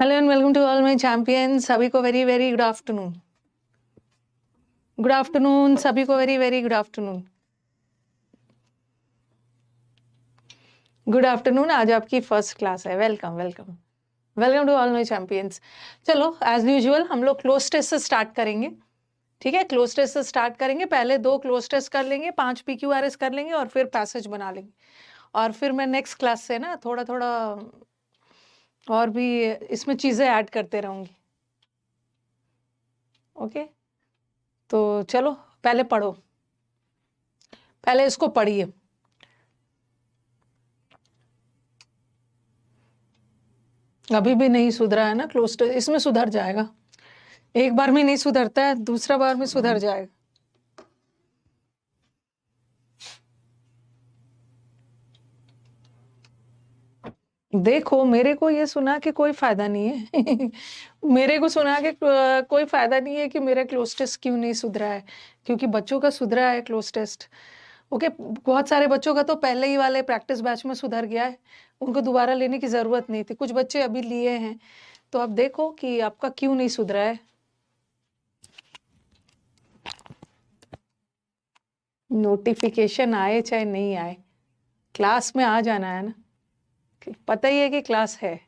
Hello and welcome to all my champions. सभी को very very good afternoon. Good afternoon सभी को very very good afternoon. Good afternoon. आज आपकी first class है। Welcome welcome welcome to all my champions. चलो as usual हम लोग क्लोज टेस्ट से स्टार्ट करेंगे। ठीक है, क्लोज टेस्ट से स्टार्ट करेंगे। पहले 2 क्लोज टेस्ट कर लेंगे, 5 PQRS कर लेंगे और फिर पैसेज बना लेंगे। और फिर मैं नेक्स्ट क्लास से ना थोड़ा थोड़ा और भी इसमें चीज़ें ऐड करते रहूँगी। ओके, तो चलो पहले पढ़ो, पहले इसको पढ़िए। अभी भी नहीं सुधरा है ना क्लोज टेस्ट, इसमें सुधर जाएगा। एक बार में नहीं सुधरता है, दूसरा बार में सुधर जाएगा। देखो मेरे को ये सुना कि कोई फायदा नहीं है मेरे को सुना कि कोई फायदा नहीं है कि मेरा क्लोज टेस्ट क्यों नहीं सुधरा है, क्योंकि बच्चों का सुधरा है क्लोज टेस्ट। ओके, बहुत सारे बच्चों का तो पहले ही वाले प्रैक्टिस बैच में सुधर गया है, उनको दोबारा लेने की जरूरत नहीं थी। कुछ बच्चे अभी लिए हैं, तो अब देखो कि आपका क्यों नहीं सुधरा है। नोटिफिकेशन आए चाहे नहीं आए, क्लास में आ जाना है ना। पता ही है कि क्लास है।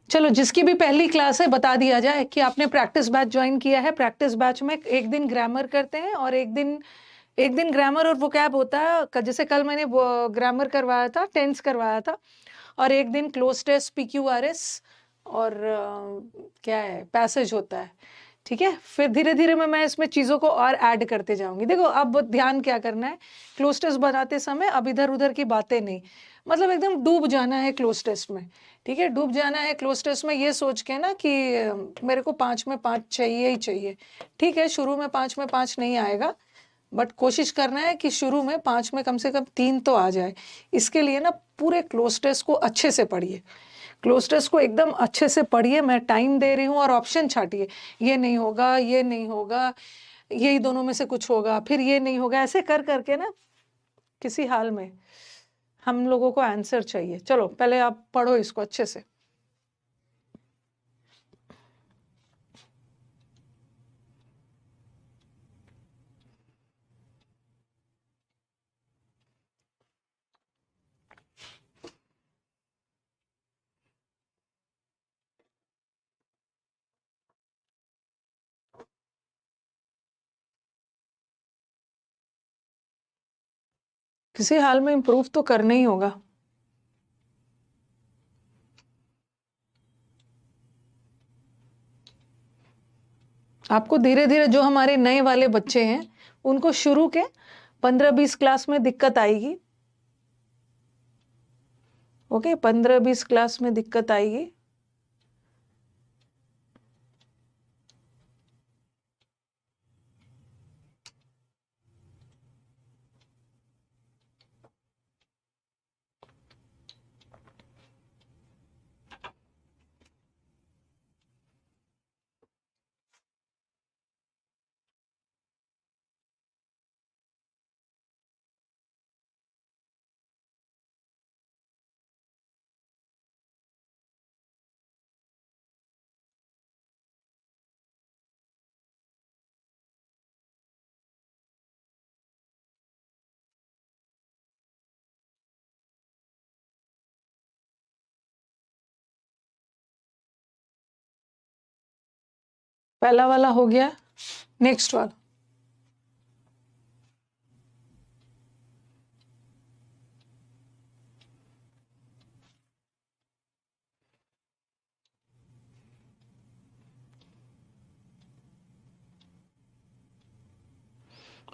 चलो जिसकी भी पहली क्लास है बता दिया जाए कि आपने प्रैक्टिस बैच ज्वाइन किया है। प्रैक्टिस बैच में एक दिन ग्रामर करते हैं और एक दिन ग्रामर और वोकैब होता है। जैसे कल मैंने ग्रामर करवाया था, टेंस करवाया था, और एक दिन क्लोज टेस्ट PQRS और क्या है पैसेज होता है। ठीक है, फिर धीरे धीरे मैं इसमें चीज़ों को और ऐड करते जाऊंगी। देखो अब ध्यान क्या करना है, क्लोज टेस्ट बनाते समय अब इधर उधर की बातें नहीं, मतलब एकदम डूब जाना है क्लोज टेस्ट में। ठीक है, डूब जाना है क्लोज टेस्ट में ये सोच के ना कि मेरे को 5 में 5 चाहिए ही चाहिए। ठीक है, शुरू में 5 में 5 नहीं आएगा, बट कोशिश करना है कि शुरू में 5 में कम से कम 3 तो आ जाए। इसके लिए ना पूरे क्लोज टेस्ट को अच्छे से पढ़िए, क्लोज टेस्ट को एकदम अच्छे से पढ़िए। मैं टाइम दे रही हूँ और ऑप्शन छाटिए। ये नहीं होगा, ये नहीं होगा, यही दोनों में से कुछ होगा, फिर ये नहीं होगा, ऐसे कर करके ना किसी हाल में हम लोगों को आंसर चाहिए। चलो पहले आप पढ़ो इसको अच्छे से। किसी हाल में इम्प्रूव तो करना ही होगा। आपको धीरे धीरे, जो हमारे नए वाले बच्चे हैं उनको शुरू के 15-20 क्लास में दिक्कत आएगी। ओके, 15-20 क्लास में दिक्कत आएगी। पहला वाला हो गया, नेक्स्ट वाला।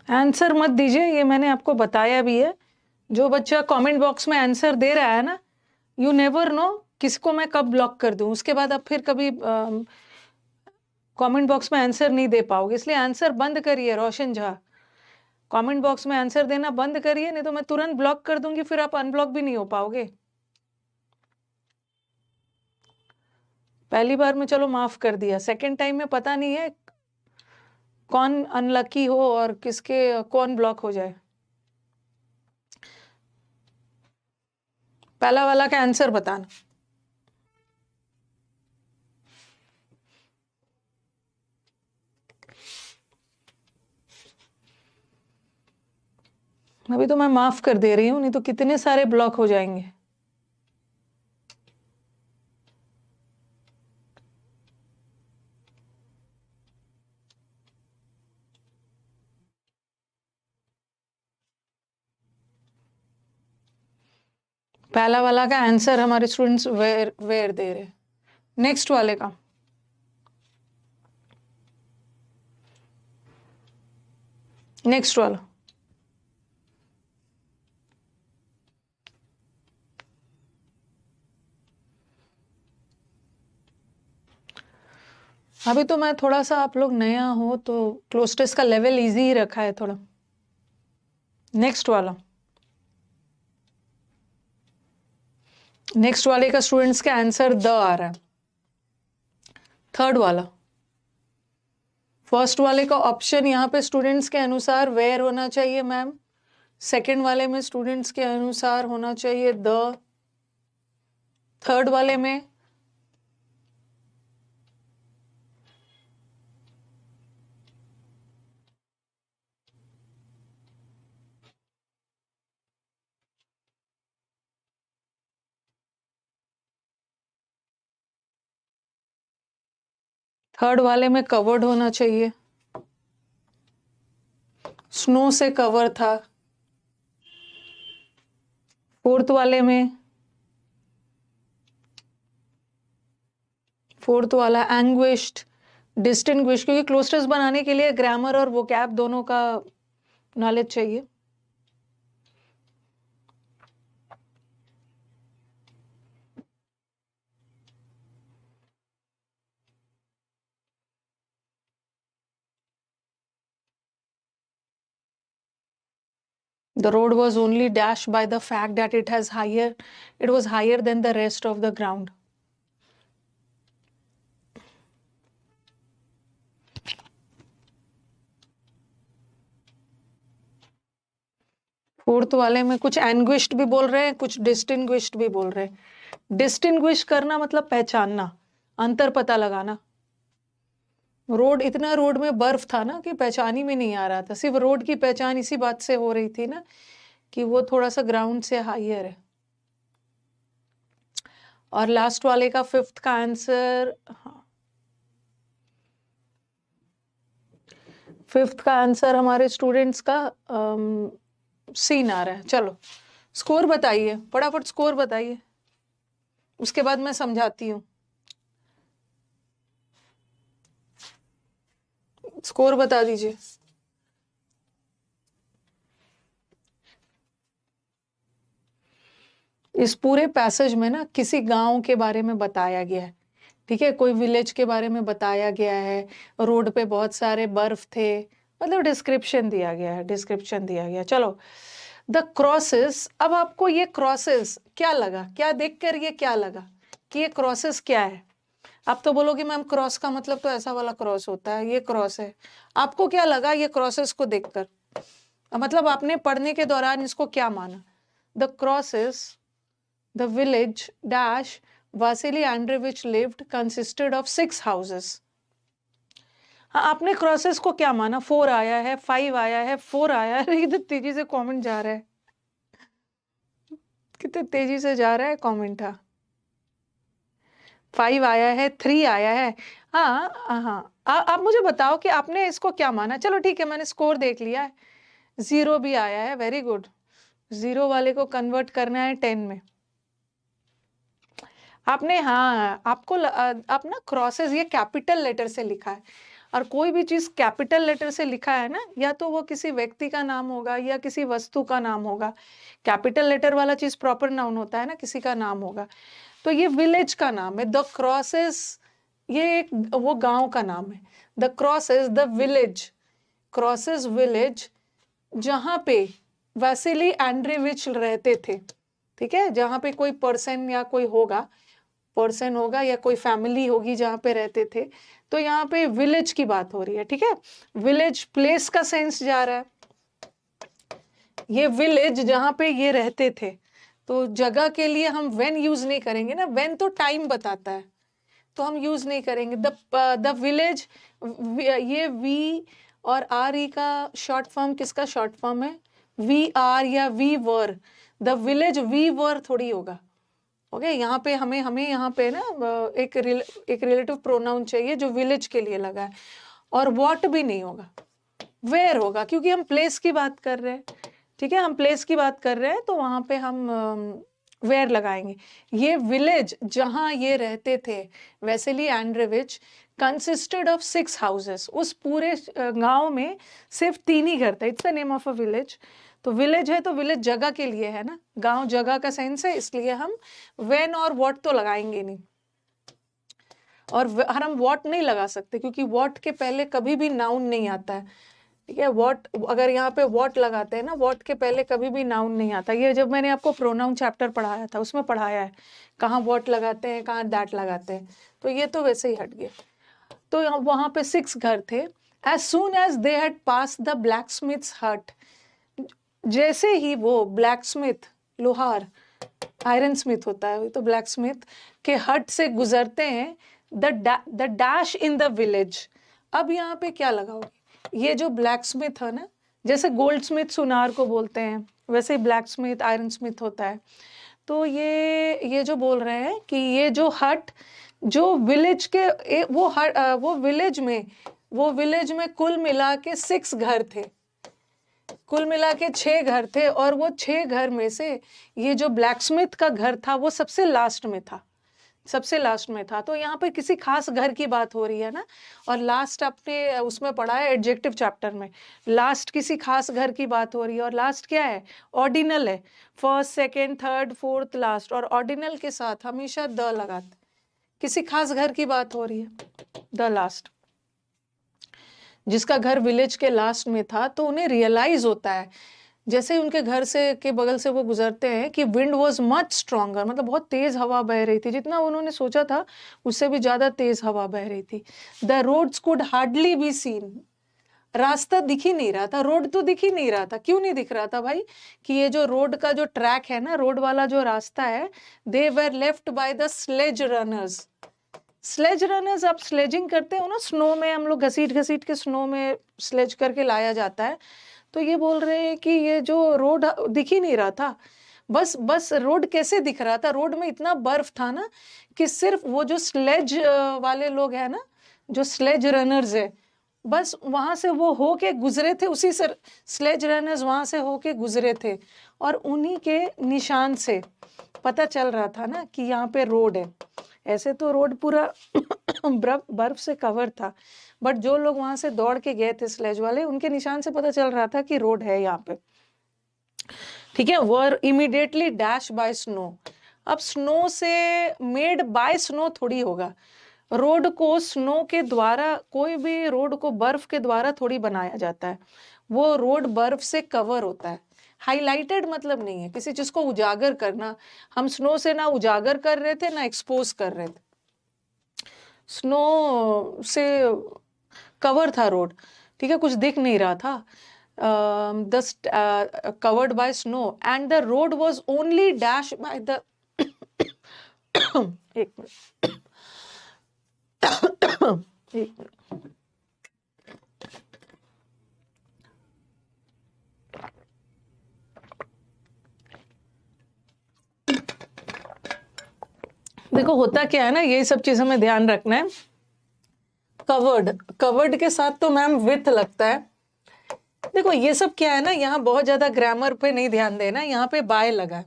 आंसर मत दीजिए, ये मैंने आपको बताया भी है। जो बच्चा कमेंट बॉक्स में आंसर दे रहा है ना, यू नेवर नो किसको मैं कब ब्लॉक कर दूं। उसके बाद आप फिर कभी कमेंट बॉक्स में आंसर नहीं दे पाओगे, इसलिए आंसर बंद करिए। रोशन झा, कमेंट बॉक्स में आंसर देना बंद करिए, नहीं तो मैं तुरंत ब्लॉक कर दूंगी, फिर आप अनब्लॉक भी नहीं हो पाओगे। पहली बार में चलो माफ कर दिया, सेकंड टाइम में पता नहीं है कौन अनलकी हो और किसके कौन ब्लॉक हो जाए। पहला वाला का आंसर बताना। अभी तो मैं माफ कर दे रही हूं, नहीं तो कितने सारे ब्लॉक हो जाएंगे। पहला वाला का आंसर हमारे स्टूडेंट्स वेयर वेयर दे रहे। नेक्स्ट वाले का, नेक्स्ट वाला, अभी तो मैं थोड़ा सा, आप लोग नया हो तो क्लोज टेस्ट का लेवल इजी ही रखा है थोड़ा। नेक्स्ट वाला, नेक्स्ट वाले का स्टूडेंट्स का आंसर द आ रहा है। थर्ड वाला, फर्स्ट वाले का ऑप्शन यहाँ पे स्टूडेंट्स के अनुसार वेयर होना चाहिए मैम, सेकंड वाले में स्टूडेंट्स के अनुसार होना चाहिए द, थर्ड वाले में थर्ड वाले में कवर्ड होना चाहिए, स्नो से कवर था। फोर्थ वाले में, फोर्थ वाला एंग्विश्ड, डिस्टिंग्विश, क्योंकि क्लोज टेस्ट बनाने के लिए ग्रामर और वोकैब दोनों का नॉलेज चाहिए। The road was only dashed by the fact that it was higher than the rest of the ground. Fourth वाले में कुछ एंग्विश्ड भी बोल रहे हैं, कुछ डिस्टिंग्विश्ड भी बोल रहे हैं। डिस्टिंग्विश करना मतलब पहचानना, अंतर पता लगाना। रोड, इतना रोड में बर्फ था ना कि पहचान ही में नहीं आ रहा था। सिर्फ रोड की पहचान इसी बात से हो रही थी ना कि वो थोड़ा सा ग्राउंड से हाईयर है। और लास्ट वाले का फिफ्थ का आंसर, फिफ्थ का आंसर हमारे स्टूडेंट्स का सीन आ रहा है। चलो स्कोर बताइए, फटाफट स्कोर बताइए, उसके बाद मैं समझाती हूँ। स्कोर बता दीजिए। इस पूरे पैसेज में ना किसी गांव के बारे में बताया गया है, ठीक है, कोई विलेज के बारे में बताया गया है, रोड पे बहुत सारे बर्फ थे, मतलब डिस्क्रिप्शन दिया गया है, डिस्क्रिप्शन दिया गया। चलो द क्रॉसेस, अब आपको ये क्रॉसेस क्या लगा, क्या देखकर ये क्या लगा कि ये क्रॉसेस क्या है? आप तो बोलोगे मैम क्रॉस का मतलब तो ऐसा वाला क्रॉस होता है, ये क्रॉस है। आपको क्या लगा ये क्रॉसेस को देखकर? मतलब आपने पढ़ने के दौरान इसको क्या माना? The crosses, the village dash Vasily Andreevich lived consisted of 6 houses. हाँ, आपने क्रॉसेस को क्या माना? 4 आया है, 5 आया है, 4 आया है। इधर तेजी से कमेंट जा रहा है, कितने तेजी से जा रहा है कमेंट। हाँ 5 आया है, 3 आया है। हाँ हाँ, आप मुझे बताओ कि आपने इसको क्या माना। चलो ठीक है, मैंने स्कोर देख लिया है, 0 भी आया है, वेरी गुड। 0 वाले को कन्वर्ट करना है 10 में। आपने, हाँ आपको आप ना क्रॉसेस ये कैपिटल लेटर से लिखा है, और कोई भी चीज कैपिटल लेटर से लिखा है ना, या तो वो किसी व्यक्ति का नाम होगा या किसी वस्तु का नाम होगा। कैपिटल लेटर वाला चीज प्रॉपर नाउन होता है ना, किसी का नाम होगा। तो ये विलेज का नाम है, द क्रॉसेस, ये एक वो गांव का नाम है। The crosses, the village, crosses village, जहां पे वैसिली एंड्रीविच रहते थे, ठीक है, जहां पे कोई पर्सन या कोई होगा, पर्सन होगा या कोई फैमिली होगी जहां पे रहते थे। तो यहाँ पे विलेज की बात हो रही है, ठीक है। विलेज प्लेस का सेंस जा रहा है, ये विलेज जहां पे ये रहते थे, तो जगह के लिए हम व्हेन यूज नहीं करेंगे ना, व्हेन तो टाइम बताता है तो हम यूज नहीं करेंगे। द विलेज, ये वी और आर ई का शॉर्ट फॉर्म किसका शॉर्ट फॉर्म है? वी आर या we were. The village we were थोड़ी होगा। ओके, यहाँ पे हमें यहाँ पे ना एक रिलेटिव प्रोनाउन चाहिए जो विलेज के लिए लगा है, और वॉट भी नहीं होगा, वेयर होगा, क्योंकि हम प्लेस की बात कर रहे हैं। ठीक है, हम प्लेस की बात कर रहे हैं तो वहां पे हम वेयर लगाएंगे। ये विलेज जहां ये रहते थे, वेसेली एंड्रेविच, कंसिस्टेड ऑफ 6 हाउसेस। उस पूरे गांव में सिर्फ 3 ही घर थे। It's the name of a village. तो विलेज है तो विलेज जगह के लिए है ना, गांव जगह का सेंस है, इसलिए हम व्हेन और व्हाट तो लगाएंगे नहीं। और हम व्हाट नहीं लगा सकते क्योंकि व्हाट के पहले कभी भी नाउन नहीं आता है। ठीक है, व्हाट, अगर यहाँ पे व्हाट लगाते हैं ना, व्हाट के पहले कभी भी नाउन नहीं आता। ये जब मैंने आपको प्रोनाउन चैप्टर पढ़ाया था उसमें पढ़ाया है, कहाँ व्हाट लगाते हैं, कहाँ दैट लगाते हैं। तो ये तो वैसे ही हट गए। तो वहां पे 6 घर थे। As soon as they had pass the blacksmith's hut, जैसे ही वो ब्लैक स्मिथ, लोहार, आयरन स्मिथ होता है तो ब्लैक स्मिथ के हट से गुजरते हैं, the dash in the village. अब यहाँ पे क्या लगाओगे? ये जो ब्लैक स्मिथ है ना, जैसे गोल्ड स्मिथ सुनार को बोलते हैं, वैसे ही ब्लैक स्मिथ आयरन स्मिथ होता है। तो ये जो बोल रहे हैं कि ये जो हट, जो विलेज के वो विलेज में कुल मिला के 6 घर थे, कुल मिला के 6 घर थे, और वो 6 घर में से ये जो ब्लैक स्मिथ का घर था वो सबसे लास्ट में था, सबसे लास्ट में था। तो यहाँ पे किसी खास घर की बात हो रही है ना, और लास्ट आपने उसमें पढ़ा है एडजेक्टिव चैप्टर में, लास्ट किसी खास घर की बात हो रही है। और लास्ट क्या है? ऑर्डिनल है, first, second, third, fourth, last. और ऑर्डिनल के साथ हमेशा द लगाते, किसी खास घर की बात हो रही है, द लास्ट। जिसका घर विलेज के लास्ट में था तो उन्हें रियलाइज होता है जैसे ही उनके घर से के बगल से वो गुजरते हैं कि विंड वॉज मच स्ट्रॉन्गर, मतलब बहुत तेज हवा बह रही थी, जितना उन्होंने सोचा था उससे भी ज्यादा तेज हवा बह रही थी। The roads could hardly be seen, रास्ता दिख ही नहीं रहा था, रोड तो दिख ही नहीं रहा था। क्यों नहीं दिख रहा था भाई? कि ये जो रोड का जो ट्रैक है ना, रोड वाला जो रास्ता है, they were left by the sledge runners. Sledge runners, आप स्लेजिंग करते हो ना, स्नो में हम लोग घसीट घसीट के स्नो में स्लेज करके लाया जाता है। तो ये बोल रहे हैं कि ये जो रोड दिख ही नहीं रहा था, बस रोड कैसे दिख रहा था? रोड में इतना बर्फ था ना कि सिर्फ वो जो स्लेज वाले लोग हैं ना, जो स्लेज रनर्स है, बस वहां से वो होके गुजरे थे, उसी से स्लेज रनर्स वहां से होके गुजरे थे, और उन्हीं के निशान से पता चल रहा था ना कि यहाँ पे रोड है। ऐसे तो रोड पूरा बर्फ से कवर था, बट जो लोग वहां से दौड़ के गए थे स्लेज वाले, उनके निशान से पता चल रहा था कि रोड है यहाँ पे। ठीक है, वर इमीडिएटली डैश बाय स्नो। अब स्नो से मेड बाय स्नो थोड़ी होगा, रोड को स्नो के द्वारा, कोई भी रोड को बर्फ के द्वारा थोड़ी बनाया जाता है, वो रोड बर्फ से कवर होता है। हाईलाइटेड मतलब नहीं है किसी चीज को उजागर करना, हम स्नो से ना उजागर कर रहे थे ना एक्सपोज कर रहे थे, स्नो से कवर था रोड। ठीक है, कुछ दिख नहीं रहा था, covered by snow, and the road was only dash by the एक मिनट एक मिनट। देखो होता क्या है ना, ये सब चीज हमें ध्यान रखना है। कवर्ड के साथ तो मैम विथ लगता है। देखो ये सब क्या है ना, यहाँ बहुत ज्यादा ग्रामर पे नहीं ध्यान देना, यहाँ पे बाय लगा है,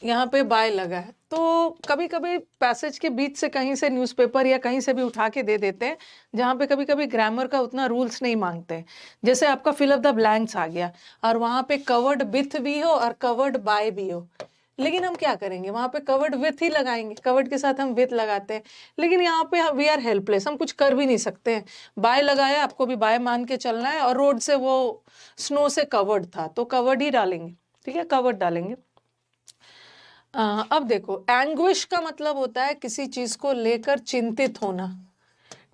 यहाँ पे बाय लगा है। तो कभी कभी पैसेज के बीच से कहीं से न्यूज़पेपर या कहीं से भी उठा के दे देते हैं, जहाँ पे कभी कभी ग्रामर का उतना रूल्स नहीं मांगते। जैसे आपका फिल अप द ब्लैंक्स आ गया और वहां पे कवर्ड विथ भी हो और कवर्ड बाय भी हो, लेकिन हम क्या करेंगे, वहां पे कवर्ड विथ ही लगाएंगे, कवर्ड के साथ हम विथ लगाते हैं। लेकिन यहाँ पे वी आर हेल्पलेस, हम कुछ कर भी नहीं सकते हैं। बाय लगाया, आपको भी बाय मान के चलना है, और रोड से वो स्नो से कवर्ड था तो कवर्ड ही डालेंगे। ठीक है, कवर्ड डालेंगे। अब देखो, एंग्विश का मतलब होता है किसी चीज को लेकर चिंतित होना।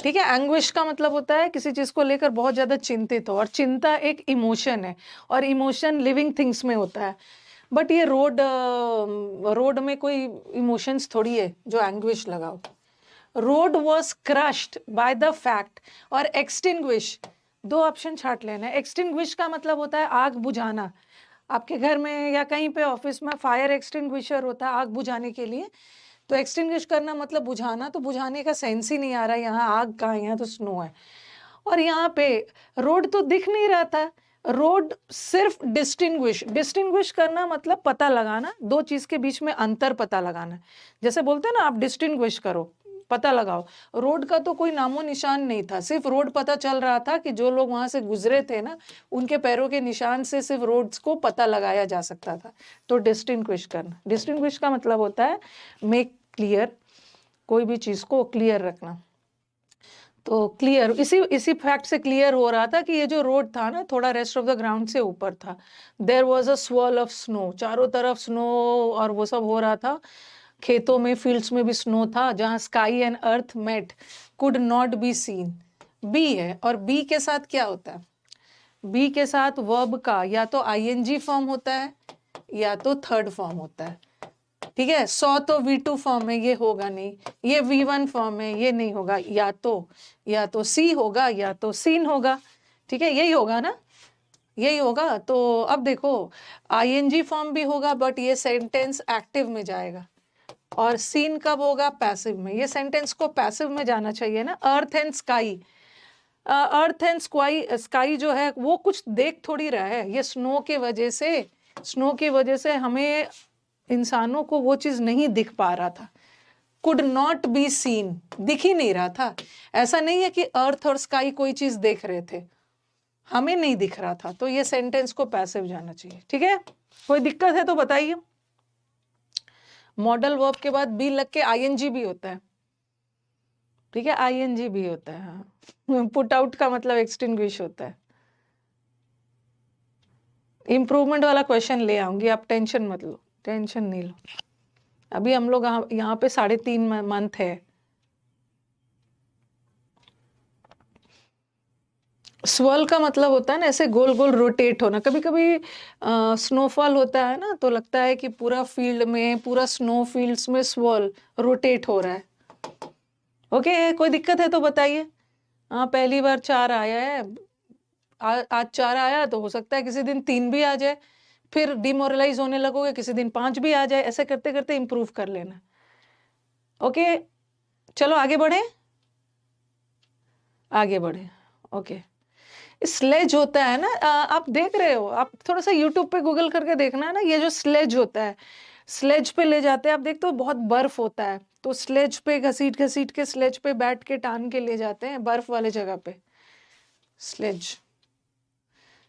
ठीक है, एंग्विश का मतलब होता है किसी चीज को लेकर बहुत ज्यादा चिंतित हो, और चिंता एक इमोशन है, और इमोशन लिविंग थिंग्स में होता है। बट ये रोड में कोई इमोशंस थोड़ी है जो एंग्विश लगाओ। Road was crushed by the fact और एक्सटिंग्विश, दो ऑप्शन छाट लेना है। एक्सटिंग्विश का मतलब होता है आग बुझाना। आपके घर में या कहीं पे ऑफिस में फायर एक्सटिंग्विशर होता है आग बुझाने के लिए, तो एक्सटिंग्विश करना मतलब बुझाना, तो बुझाने का सेंस ही नहीं आ रहा है, यहाँ आग कहाँ है, यहाँ तो स्नो है। और यहाँ पे रोड तो दिख नहीं रहा था, रोड सिर्फ डिस्टिंग्विश करना मतलब पता लगाना, दो चीज के बीच में अंतर पता लगाना। जैसे बोलते हैं ना आप डिस्टिंग्विश करो, पता लगाओ। रोड का तो कोई नामो निशान नहीं था, सिर्फ रोड पता चल रहा था कि जो लोग वहां से गुजरे थे ना, उनके पैरों के निशान से सिर्फ रोड्स को पता लगाया जा सकता था। तो डिस्टिंग्विश करना, डिस्टिंग्विश का मतलब होता है मेक क्लियर, कोई भी चीज को क्लियर रखना। तो क्लियर, इसी फैक्ट से क्लियर हो रहा था कि ये जो रोड था ना थोड़ा रेस्ट ऑफ द ग्राउंड से ऊपर था। There was a swirl of snow, चारों तरफ स्नो और वो सब हो रहा था। खेतों में, फील्ड्स में भी स्नो था। जहां sky and earth met could not be seen, be है। और बी के साथ क्या होता है? बी के साथ वर्ब का या तो आईएनजी फॉर्म होता है या तो थर्ड फॉर्म होता है। ठीक है, सौ तो V2 फॉर्म में, ये होगा नहीं। ये V1 फॉर्म में, ये नहीं होगा। या तो सी होगा या तो सीन होगा। ठीक है, यही होगा ना, यही होगा। तो अब देखो आईएनजी फॉर्म भी होगा बट ये सेंटेंस एक्टिव में जाएगा, और सीन कब होगा? पैसिव में। ये सेंटेंस को पैसिव में जाना चाहिए ना। Earth and sky, earth and sky जो है वो कुछ देख थोड़ी रहा है। ये स्नो की वजह से हमें इंसानों को वो चीज नहीं दिख पा रहा था। कुड नॉट बी सीन, दिख ही नहीं रहा था। ऐसा नहीं है कि अर्थ और स्काई कोई चीज देख रहे थे, हमें नहीं दिख रहा था। तो ये सेंटेंस को पैसिव जाना चाहिए। ठीक है, कोई दिक्कत है तो बताइए। मॉडल वर्ब के बाद बी लग के आईएनजी भी होता है। ठीक है, आईएनजी भी होता है। हाँ, पुट आउट का मतलब एक्सटिंग्विश होता है। इंप्रूवमेंट वाला क्वेश्चन ले आऊंगी, आप टेंशन मत लो, टेंशन नहीं लो। अभी हम लोग यहाँ पे 3.5 मंथ है। स्वर्ल का मतलब होता है ना ऐसे गोल गोल रोटेट होना। कभी कभी स्नोफॉल होता है ना तो लगता है कि पूरा फील्ड में, पूरा स्नो फील्ड्स में स्वर्ल रोटेट हो रहा है। ओके, कोई दिक्कत है तो बताइए। हाँ, पहली बार 4 आया है, आज 4 आया तो हो सकता है किसी दिन 3 भी आ जाए, फिर डिमोरलाइज होने लगोगे, किसी दिन 5 भी आ जाए। ऐसे करते करते इंप्रूव कर लेना। ओके, चलो आगे बढ़े, आगे बढ़े। ओके, स्लेज होता है ना, आप देख रहे हो, आप थोड़ा सा यूट्यूब पे गूगल करके देखना है ना। ये जो स्लेज होता है, स्लेज पे ले जाते हैं, आप देखते हो बहुत बर्फ होता है, तो स्लेज पे घसीट घसीट के स्लेज पे बैठ के टान के ले जाते हैं बर्फ वाले जगह पे। Sledge,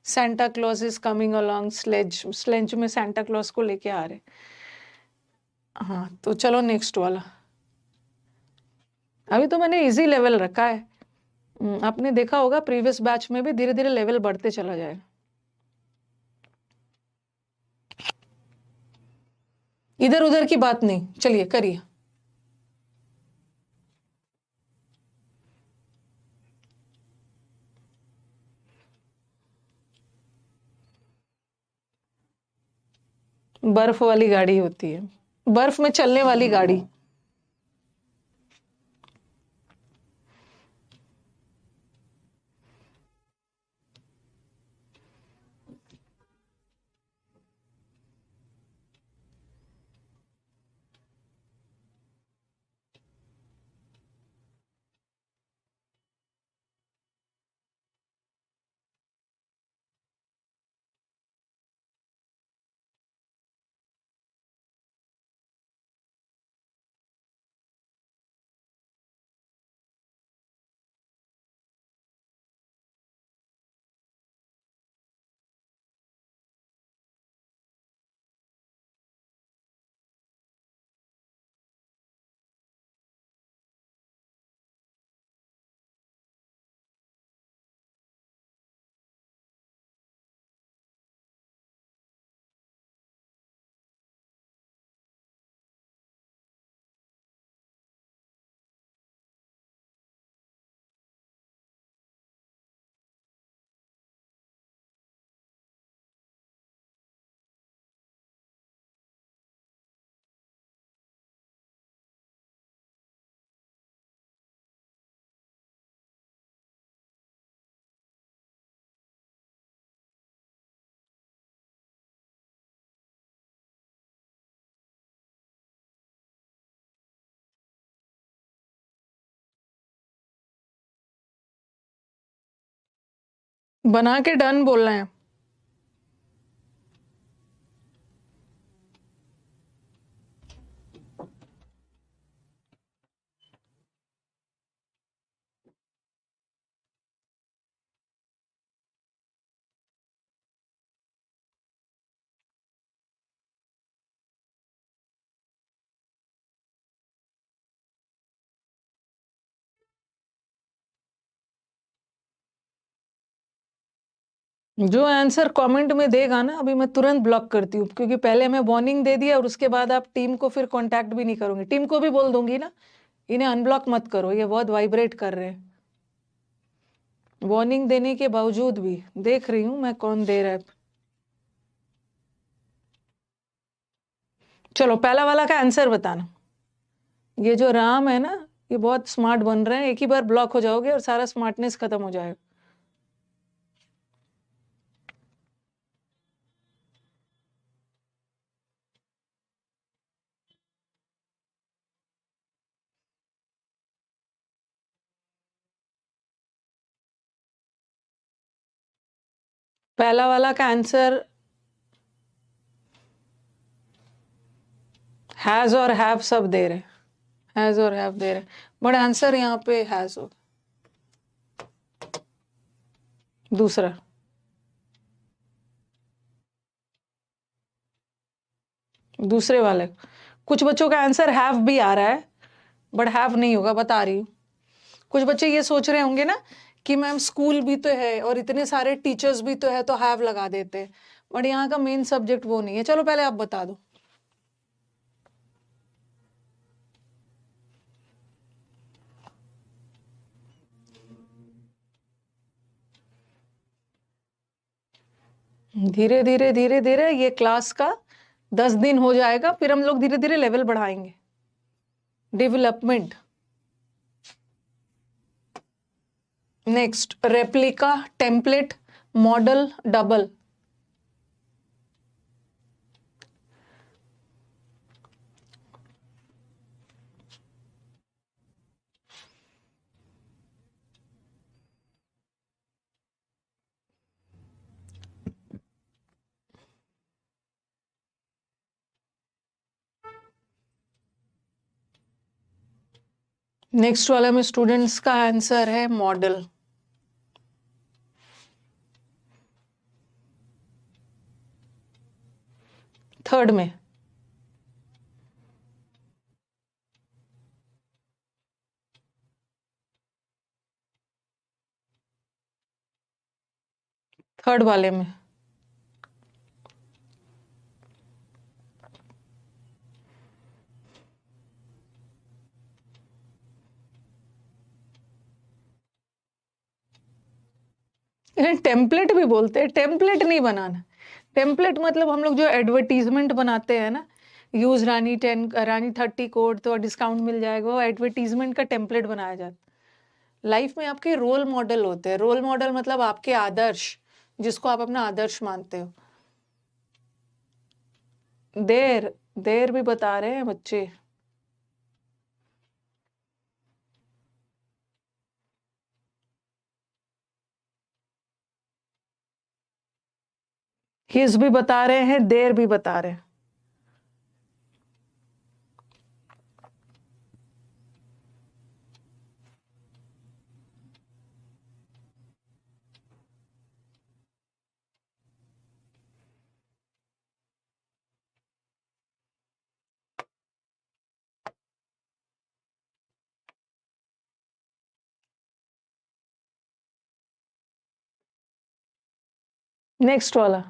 Santa Claus is coming along sledge, sledge में सेंटा क्लॉज को लेके आ रहे। हाँ, तो चलो नेक्स्ट वाला। अभी तो मैंने इजी लेवल रखा है। आपने देखा होगा प्रीवियस बैच में भी धीरे धीरे लेवल बढ़ते चला जाएगा। इधर उधर की बात नहीं, चलिए करिए। बर्फ वाली गाड़ी होती है, बर्फ में चलने वाली गाड़ी। बना के डन बोलना है। जो आंसर कमेंट में देगा ना, अभी मैं तुरंत ब्लॉक करती हूँ, क्योंकि पहले मैं वार्निंग दे दिया और उसके बाद आप टीम को फिर कांटेक्ट भी नहीं करोगे। टीम को भी बोल दूंगी ना, इन्हें अनब्लॉक मत करो, ये बहुत वाइब्रेट कर रहे हैं। वार्निंग देने के बावजूद भी देख रही हूँ मैं कौन दे रहा है। चलो पहला वाला का आंसर बताना। ये जो राम है ना, ये बहुत स्मार्ट बन रहे हैं, एक ही बार ब्लॉक हो जाओगे और सारा स्मार्टनेस खत्म हो जाएगा। पहला वाला का आंसर हैज और हैव सब दे रहे, हैज और हैव दे रहे, बट आंसर यहाँ पे हैज हो। दूसरा दूसरे वाले कुछ बच्चों का आंसर हैव भी आ रहा है, बट हैव नहीं होगा, बता रही हूँ। कुछ बच्चे ये सोच रहे होंगे ना कि मैम स्कूल भी तो है और इतने सारे टीचर्स भी तो है, तो हैव लगा देते हैं, बट यहाँ का मेन सब्जेक्ट वो नहीं है। चलो पहले आप बता दो। धीरे धीरे धीरे धीरे ये क्लास का 10 दिन हो जाएगा, फिर हम लोग धीरे धीरे लेवल बढ़ाएंगे। Development. Next replica, template, model, double. Next वाला में स्टूडेंट्स का आंसर है मॉडल। थर्ड में थर्ड वाले में टेम्पलेट भी बोलते हैं, टेम्पलेट नहीं बनाना। टेम्पलेट मतलब हम लोग जो एडवर्टीजमेंट बनाते हैं ना, यूज रानी 10 रानी 30 कोड तो डिस्काउंट मिल जाएगा, वो एडवर्टीजमेंट का टेम्पलेट बनाया जाता है। लाइफ में आपके रोल मॉडल होते हैं। रोल मॉडल मतलब आपके आदर्श, जिसको आप अपना आदर्श मानते हो। देर देर भी बता रहे हैं बच्चे। हिज भी बता रहे हैं, देर भी बता रहे हैं। नेक्स्ट वाला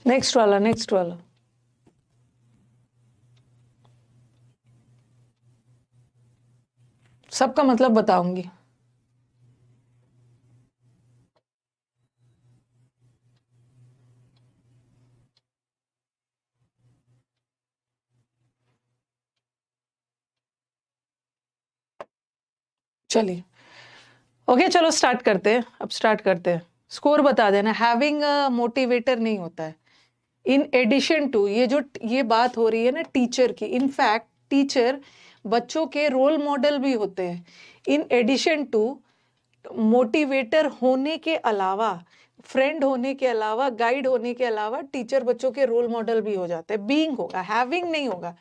नेक्स्ट वाला नेक्स्ट वाला सबका मतलब बताऊंगी। चलिए ओके, चलो स्टार्ट करते हैं। अब स्टार्ट करते हैं। स्कोर बता देना। हैविंग अ मोटिवेटर नहीं होता है, इन एडिशन टू, ये बात हो रही है ना टीचर की, इनफैक्ट टीचर बच्चों के रोल मॉडल भी होते हैं। इन एडिशन टू, मोटिवेटर होने के अलावा, फ्रेंड होने के अलावा, गाइड होने के अलावा, टीचर बच्चों के रोल मॉडल भी हो जाते हैं। बीइंग होगा, हैविंग नहीं होगा।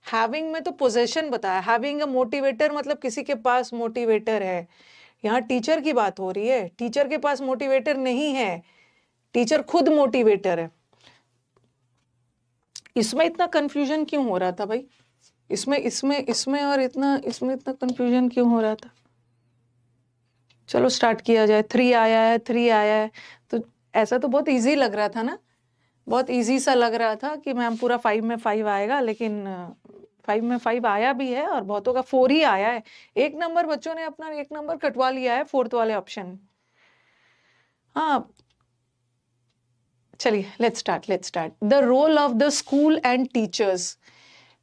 हैविंग में तो पोजेशन बताया, हैविंग अ मोटिवेटर मतलब किसी के पास मोटिवेटर है। यहाँ टीचर की बात हो रही है, टीचर के पास मोटिवेटर नहीं है, टीचर खुद मोटिवेटर है। इसमें इतना कंफ्यूजन क्यों हो रहा था भाई? इसमें और इसमें इतना कंफ्यूजन क्यों हो रहा था? चलो स्टार्ट किया जाए। 3 आया है, 3 आया है, तो ऐसा तो बहुत इजी लग रहा था ना, बहुत इजी सा लग रहा था कि मैम पूरा 5 में 5 आएगा, लेकिन 5 में 5 आया भी है और बहुतों का 4 ही आया है। 1 नंबर बच्चों ने अपना 1 नंबर कटवा लिया है 4th वाले ऑप्शन। हाँ चलिए, let's start. The role of the school and teachers.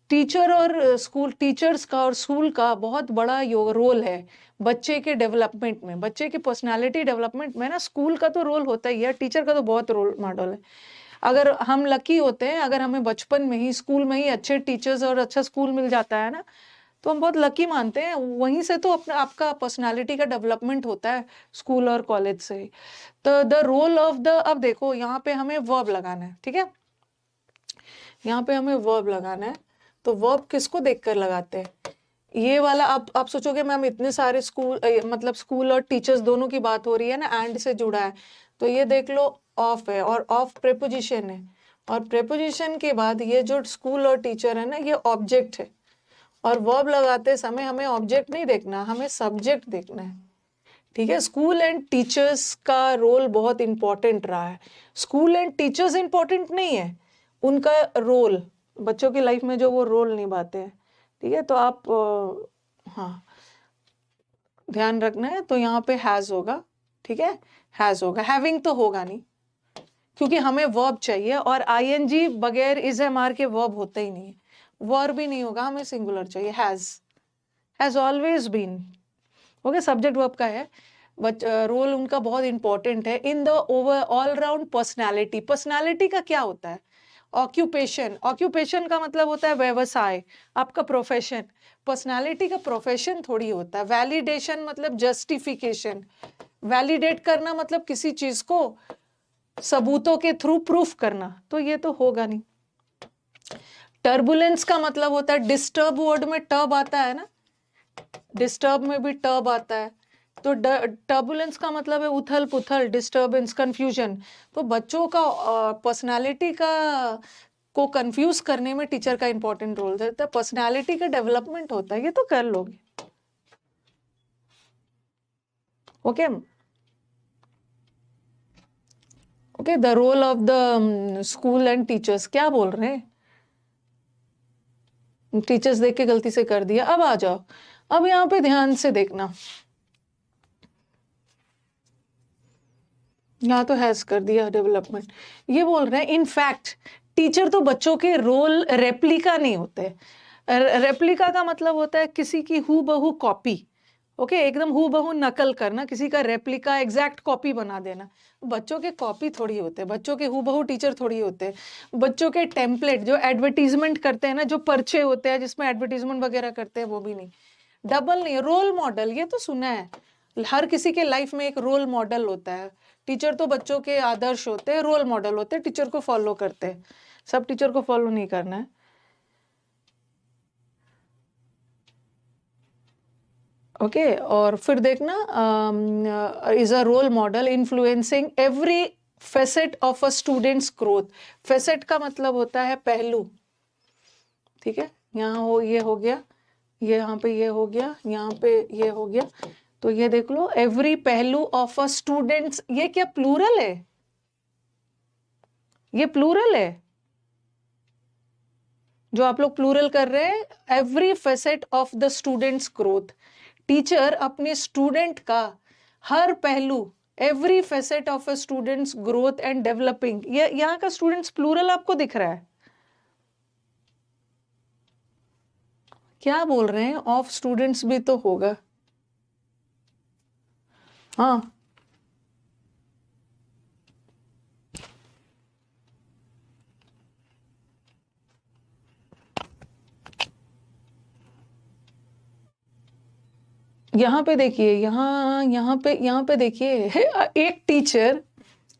Teacher और स्कूल, टीचर्स का और स्कूल का बहुत बड़ा रोल है बच्चे के डेवलपमेंट में, बच्चे की पर्सनालिटी डेवलपमेंट में ना। स्कूल का तो रोल होता ही है, टीचर का तो बहुत रोल मॉडल है। अगर हम लकी होते हैं, अगर हमें बचपन में ही स्कूल में ही अच्छे टीचर्स और अच्छा स्कूल मिल जाता है ना, तो हम बहुत लकी मानते हैं। वहीं से तो अपना आपका पर्सनालिटी का डेवलपमेंट होता है, स्कूल और कॉलेज से। तो द रोल ऑफ द, अब देखो यहाँ पे हमें वर्ब लगाना है, ठीक है, यहाँ पे हमें वर्ब लगाना है। तो वर्ब किसको देखकर लगाते हैं? ये वाला, आप सोचोगे मैम इतने सारे स्कूल, मतलब स्कूल और टीचर्स दोनों की बात हो रही है ना, एंड से जुड़ा है, तो ये देख लो ऑफ है, और ऑफ प्रेपोजिशन है, और प्रेपोजिशन के बाद ये जो स्कूल और टीचर है ना, ये ऑब्जेक्ट है। और वर्ब लगाते समय हमें ऑब्जेक्ट नहीं देखना, हमें सब्जेक्ट देखना है, ठीक है। स्कूल एंड टीचर्स का रोल बहुत इंपॉर्टेंट रहा है। स्कूल एंड टीचर्स इंपॉर्टेंट नहीं है, उनका रोल, बच्चों की लाइफ में जो वो रोल निभाते हैं, ठीक है। तो आप हाँ ध्यान रखना है। तो यहाँ पे हैज होगा, ठीक है, हैज होगा, हैविंग तो होगा नहीं, क्योंकि हमें वर्ब चाहिए, और आईएनजी बगैर इज एम आर के वर्ब होता ही नहीं है, वर्ब भी नहीं होगा, हमें सिंगुलर चाहिए। Has always been, okay, subject verb का है, बट रोल उनका बहुत इंपॉर्टेंट है in the overall round personality. Personality का क्या होता है? ऑक्यूपेशन, ऑक्यूपेशन का मतलब होता है व्यवसाय, आपका प्रोफेशन। पर्सनालिटी का प्रोफेशन थोड़ी होता है। वैलिडेशन मतलब जस्टिफिकेशन, वैलिडेट करना मतलब किसी चीज को सबूतों के थ्रू प्रूफ करना, तो ये तो होगा नहीं। टर्बुलेंस का मतलब होता है, डिस्टर्ब वर्ड में टर्ब आता है ना, डिस्टर्ब में भी टर्ब आता है, तो टर्बुलेंस का मतलब है उथल पुथल, डिस्टर्बेंस, कंफ्यूजन। तो बच्चों का पर्सनालिटी का को कंफ्यूज करने में टीचर का इंपॉर्टेंट रोल रहता है। पर्सनालिटी का डेवलपमेंट होता है, ये तो कर लोगे, okay okay. The role of the school and teachers, क्या बोल रहे हैं? टीचर्स देख के गलती से कर दिया। अब आ जाओ, अब यहाँ पे ध्यान से देखना, यहाँ तो हैज कर दिया डेवलपमेंट। ये बोल रहे हैं इनफैक्ट टीचर तो बच्चों के रोल रेप्लिका नहीं होते। रेप्लिका का मतलब होता है किसी की हू बहू कॉपी, ओके, एकदम हू बहू नकल करना, किसी का रेप्लिका एग्जैक्ट कॉपी बना देना। बच्चों के कॉपी थोड़ी होते हैं, बच्चों के हू बहू टीचर थोड़ी होते हैं। बच्चों के टेम्पलेट, जो एडवर्टीजमेंट करते हैं ना, जो पर्चे होते हैं जिसमें एडवर्टीजमेंट वगैरह करते हैं, वो भी नहीं। डबल नहीं, रोल मॉडल, ये तो सुना है, हर किसी के लाइफ में एक रोल मॉडल होता है। टीचर तो बच्चों के आदर्श होते हैं, रोल मॉडल होते हैं, टीचर को फॉलो करते हैं। सब टीचर को फॉलो नहीं करना है, ओके। और फिर देखना, is a role model influencing every facet of a student's growth. Facet का मतलब होता है पहलू, ठीक है। यहाँ हो, ये हो गया, ये यहाँ पे ये हो गया, यहाँ पे ये हो गया, तो ये देख लो, एवरी पहलू ऑफ अ स्टूडेंट्स, ये क्या प्लूरल है? ये प्लूरल है जो आप लोग प्लूरल कर रहे हैं, every facet of the students growth. Teacher अपने स्टूडेंट का हर पहलू, every facet of a student's growth and developing, ये यहाँ का स्टूडेंट्स प्लूरल आपको दिख रहा है? क्या बोल रहे हैं? ऑफ स्टूडेंट्स भी तो होगा, हाँ। यहाँ पे देखिए, यहाँ पे देखिए एक टीचर,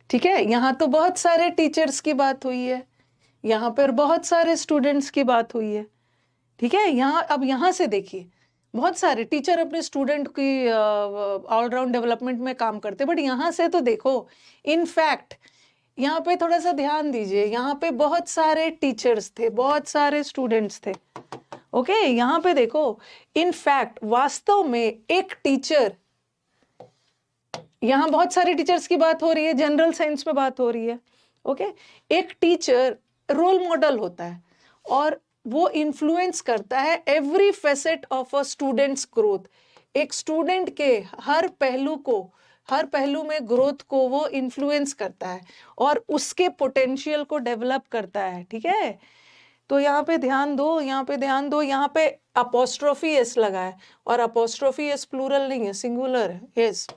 ठीक है, यहाँ तो बहुत सारे टीचर्स की बात हुई है, यहाँ पर बहुत सारे स्टूडेंट्स की बात हुई है, ठीक है। यहाँ अब यहाँ से देखिए, बहुत सारे टीचर अपने स्टूडेंट की ऑलराउंड डेवलपमेंट में काम करते, बट यहाँ से तो देखो, इनफैक्ट यहाँ पे थोड़ा सा ध्यान दीजिए, यहाँ पे बहुत सारे टीचर्स थे, बहुत सारे स्टूडेंट्स थे, ओके। यहाँ पे देखो, इनफैक्ट वास्तव में एक टीचर, यहाँ बहुत सारे टीचर्स की बात हो रही है, जनरल साइंस में बात हो रही है, ओके। एक टीचर रोल मॉडल होता है और वो इन्फ्लुएंस करता है every facet of a student's growth. एक स्टूडेंट के हर पहलू में ग्रोथ को वो इन्फ्लुएंस करता है और उसके पोटेंशियल को डेवलप करता है, ठीक है। तो यहाँ पे ध्यान दो, यहाँ पे अपोस्ट्रोफी एस लगा है और अपोस्ट्रोफी एस प्लूरल नहीं है, सिंगुलर है, यस।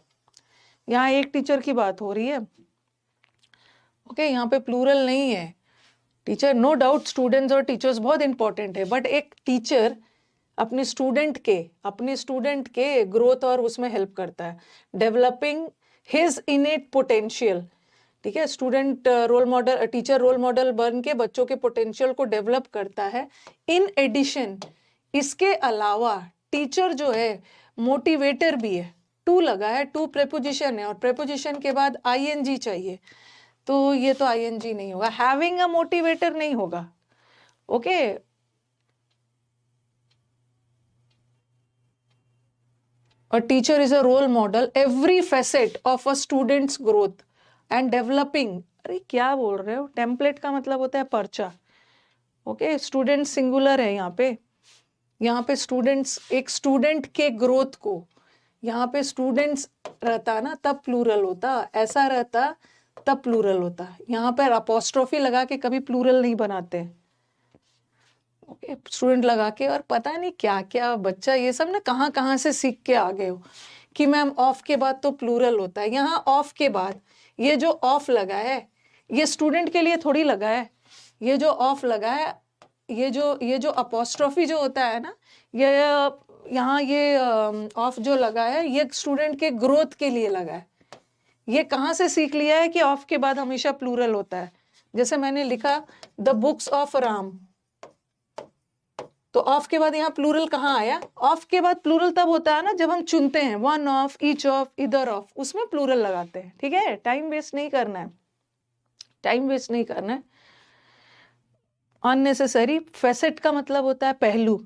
यहाँ एक टीचर की बात हो रही है, ओके, यहाँ पे प्लूरल नहीं है। टीचर, नो डाउट स्टूडेंट्स और टीचर्स बहुत इंपॉर्टेंट है, बट एक टीचर अपने स्टूडेंट के ग्रोथ और उसमें हेल्प करता है, डेवलपिंग हिज इनेट पोटेंशियल, ठीक है। Student role model, teacher role model बन के बच्चों के पोटेंशियल को डेवलप करता है। इन एडिशन, इसके अलावा टीचर जो है मोटिवेटर भी है। टू लगा है, टू प्रेपोजिशन है और प्रेपोजिशन के बाद आईएनजी चाहिए, तो ये तो आईएनजी नहीं होगा, हैविंग अ मोटिवेटर नहीं होगा, okay. A teacher is a role model every facet of a student's growth and developing। अरे क्या बोल रहे हो, टेम्पलेट का मतलब होता है पर्चा, ओके। स्टूडेंट सिंगुलर है यहाँ पे स्टूडेंट्स, एक स्टूडेंट के ग्रोथ को, यहाँ पे स्टूडेंट्स रहता ना तब प्लूरल होता, ऐसा रहता तब प्लूरल होता। यहाँ पर अपोस्ट्रोफी लगा के कभी प्लूरल नहीं बनाते, ओके, स्टूडेंट लगा के। और पता नहीं क्या क्या बच्चा ये सब ना कहाँ से सीख के आ गए हो कि मैम ऑफ के बाद तो प्लूरल होता है। यहाँ ऑफ के बाद ये जो ऑफ लगा है ये स्टूडेंट के लिए थोड़ी लगा है, ये जो ऑफ लगा है, ये जो अपोस्ट्रोफी जो होता है ना, ये यहाँ ये ऑफ जो लगा है ये स्टूडेंट के ग्रोथ के लिए लगा है। ये कहाँ से सीख लिया है कि ऑफ के बाद हमेशा प्लूरल होता है। जैसे मैंने लिखा द बुक्स ऑफ राम, तो ऑफ के बाद यहाँ प्लूरल कहाँ आया? ऑफ के बाद प्लूरल तब होता है ना जब हम चुनते हैं, वन ऑफ, ईच ऑफ, इधर ऑफ, उसमें प्लूरल लगाते हैं, ठीक है। टाइम वेस्ट नहीं करना है, टाइम वेस्ट नहीं करना है अननेसेसरी। फेसेट का मतलब होता है पहलू,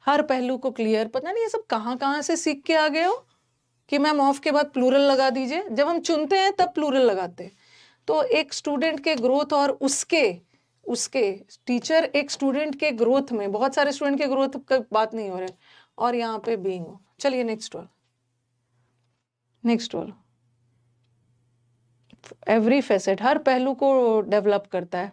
हर पहलू को क्लियर। पता नहीं ये सब कहाँ से सीख के आ गए हो कि मैम ऑफ के बाद प्लूरल लगा दीजिए। जब हम चुनते हैं तब प्लूरल लगाते हैं। तो एक स्टूडेंट के ग्रोथ और उसके टीचर एक स्टूडेंट के ग्रोथ में, बहुत सारे स्टूडेंट के ग्रोथ का बात नहीं हो रहा है, और यहाँ पे बीइंग हो। चलिए नेक्स्ट वाला एवरी फेसेट, हर पहलू को डेवलप करता है।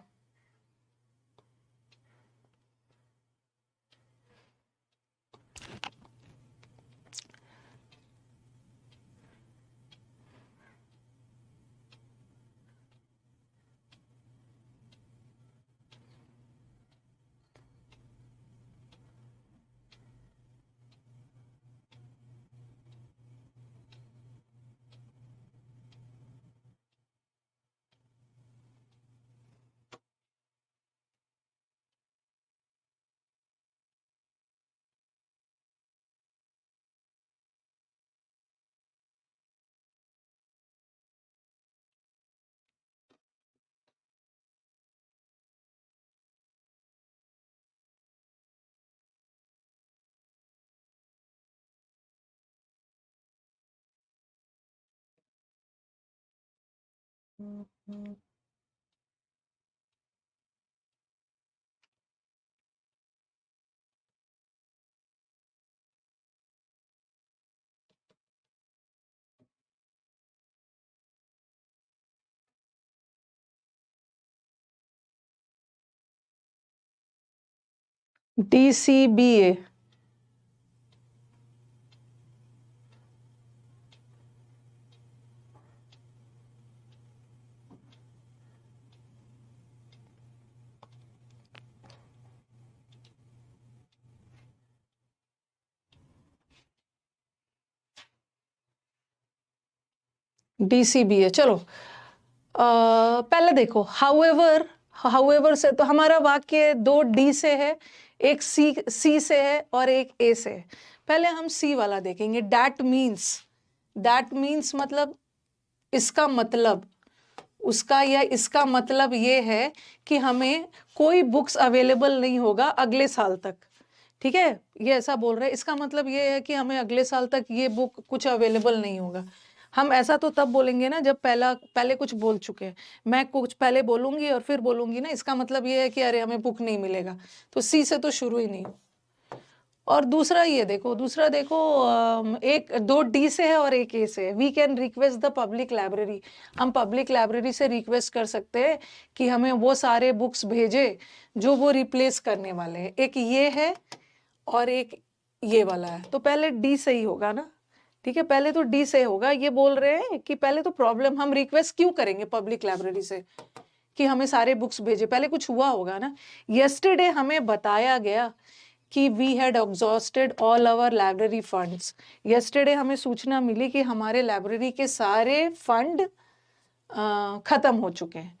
DCBA, DCBA। चलो पहले देखो, हाउएवर से तो हमारा वाक्य 2 D से है, एक C से है और एक A से है। पहले हम C वाला देखेंगे। दैट मीन्स मतलब इसका मतलब, उसका या इसका मतलब ये है कि हमें कोई बुक्स अवेलेबल नहीं होगा अगले साल तक। ठीक है, ये ऐसा बोल रहे हैं, इसका मतलब ये है कि हमें अगले साल तक ये बुक कुछ अवेलेबल नहीं होगा। हम ऐसा तो तब बोलेंगे ना जब पहले कुछ बोल चुके हैं। मैं कुछ पहले बोलूंगी और फिर बोलूंगी ना, इसका मतलब ये है कि अरे हमें बुक नहीं मिलेगा, तो सी से तो शुरू ही नहीं। और दूसरा देखो, एक 2 D से है और एक A से है। We can request the public library, हम पब्लिक लाइब्रेरी से रिक्वेस्ट कर सकते हैं कि हमें वो सारे बुक्स भेजे जो वो रिप्लेस करने वाले हैं। एक ये है और एक ये वाला है, तो पहले D से ही होगा ना। ठीक है, पहले तो D से होगा। ये बोल रहे हैं कि पहले तो प्रॉब्लम, हम रिक्वेस्ट क्यों करेंगे पब्लिक लाइब्रेरी से कि हमें सारे बुक्स भेजे, पहले कुछ हुआ होगा ना। यस्टरडे हमें बताया गया कि we had exhausted all our library funds. Yesterday हमें सूचना मिली कि हमारे लाइब्रेरी के सारे फंड खत्म हो चुके हैं।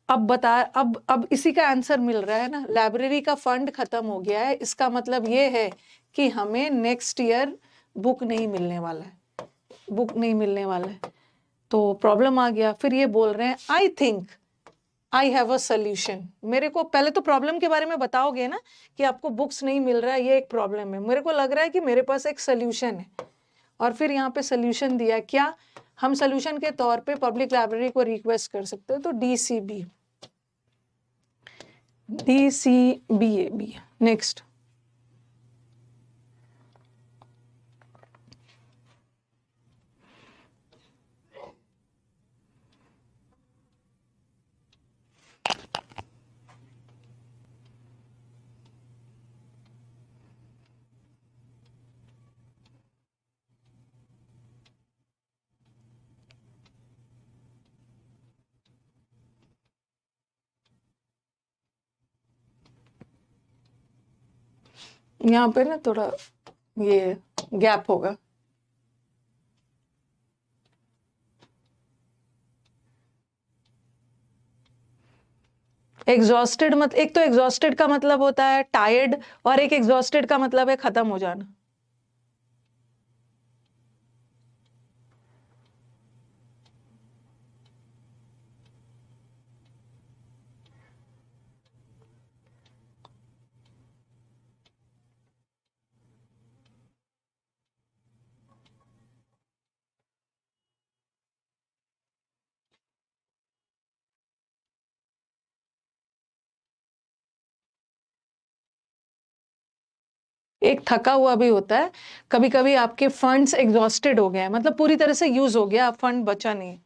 अब इसी का आंसर मिल रहा है ना, लाइब्रेरी का फंड खत्म हो गया है, इसका मतलब ये है कि हमें नेक्स्ट ईयर बुक नहीं मिलने वाला है, तो प्रॉब्लम आ गया। फिर ये बोल रहे हैं I think I have a solution. मेरे को पहले तो प्रॉब्लम के बारे में बताओगे ना कि आपको बुक्स नहीं मिल रहा है, ये एक प्रॉब्लम है, मेरे को लग रहा है कि मेरे पास एक सोल्यूशन है। और फिर यहाँ पे सोल्यूशन दिया, क्या हम सोल्यूशन के तौर पे पब्लिक लाइब्रेरी को रिक्वेस्ट कर सकते हैं, तो DCBA। नेक्स्ट, यहाँ पे ना थोड़ा ये गैप होगा। एग्जॉस्टेड एक तो एग्जॉस्टेड का मतलब होता है टायर्ड, और एक एग्जॉस्टेड का मतलब है खत्म हो जाना। एक थका हुआ भी होता है, कभी कभी आपके फंड्स एग्जॉस्टेड हो गए हैं, मतलब पूरी तरह से यूज हो गया, फंड बचा नहीं।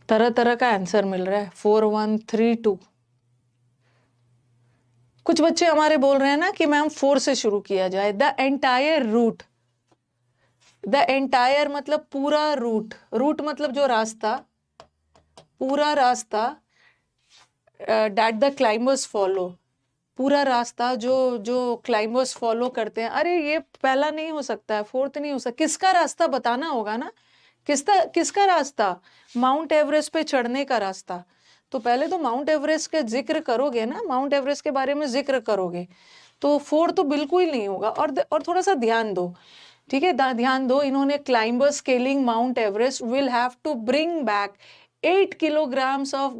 तरह तरह का आंसर मिल रहा है। 4132। कुछ बच्चे हमारे बोल रहे हैं ना कि मैम 4 से शुरू किया जाए। The entire route, the entire मतलब पूरा रूट, रूट मतलब जो रास्ता, पूरा रास्ता दैट द क्लाइंबर्स फॉलो, पूरा रास्ता जो क्लाइंबर्स फॉलो करते हैं। अरे ये पहला नहीं हो सकता है, 4th नहीं हो सकता, किसका रास्ता बताना होगा ना, किसका रास्ता, माउंट एवरेस्ट पे चढ़ने का रास्ता। तो पहले तो माउंट एवरेस्ट का जिक्र करोगे ना, माउंट एवरेस्ट के बारे में जिक्र करोगे, तो 4 तो बिल्कुल ही नहीं होगा। और थोड़ा सा ध्यान दो, ठीक है, ध्यान दो, इन्होंने climber scaling Mount Everest will have to bring back 8 kilograms of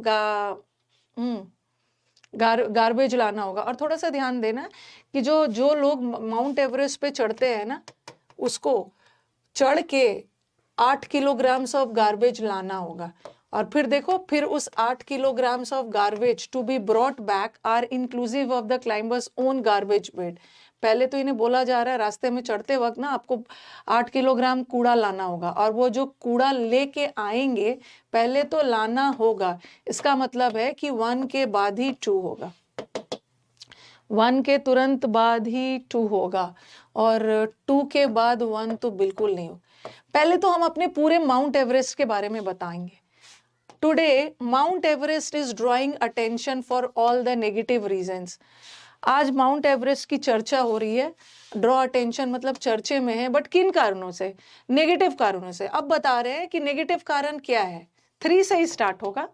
garbage लाना होगा। और थोड़ा सा ध्यान देना कि जो लोग माउंट एवरेस्ट पे चढ़ते हैं ना, उसको चढ़ के 8 किलोग्राम्स ऑफ गार्बेज लाना होगा। और फिर देखो, फिर उस 8 kilograms of garbage to be brought back are inclusive of the climbers own garbage weight. पहले तो इन्हें बोला जा रहा है रास्ते में चढ़ते वक्त ना आपको 8 किलोग्राम कूड़ा लाना होगा, और वो जो कूड़ा लेके आएंगे पहले तो लाना होगा। इसका मतलब है कि 1 के बाद ही 2 होगा, 1 के तुरंत बाद ही 2 होगा, और 2 के बाद 1 तो बिल्कुल नहीं होगा। पहले तो हम अपने पूरे माउंट एवरेस्ट के बारे में बताएंगे। Today mount Everest is drawing attention for all the negative reasons. आज माउंट एवरेस्ट की चर्चा हो रही है, ड्रॉ अटेंशन मतलब चर्चे में है, बट किन कारणों से? नेगेटिव कारणों से। अब बता रहे हैं कि नेगेटिव कारण क्या है। 3 से ही स्टार्ट होगा,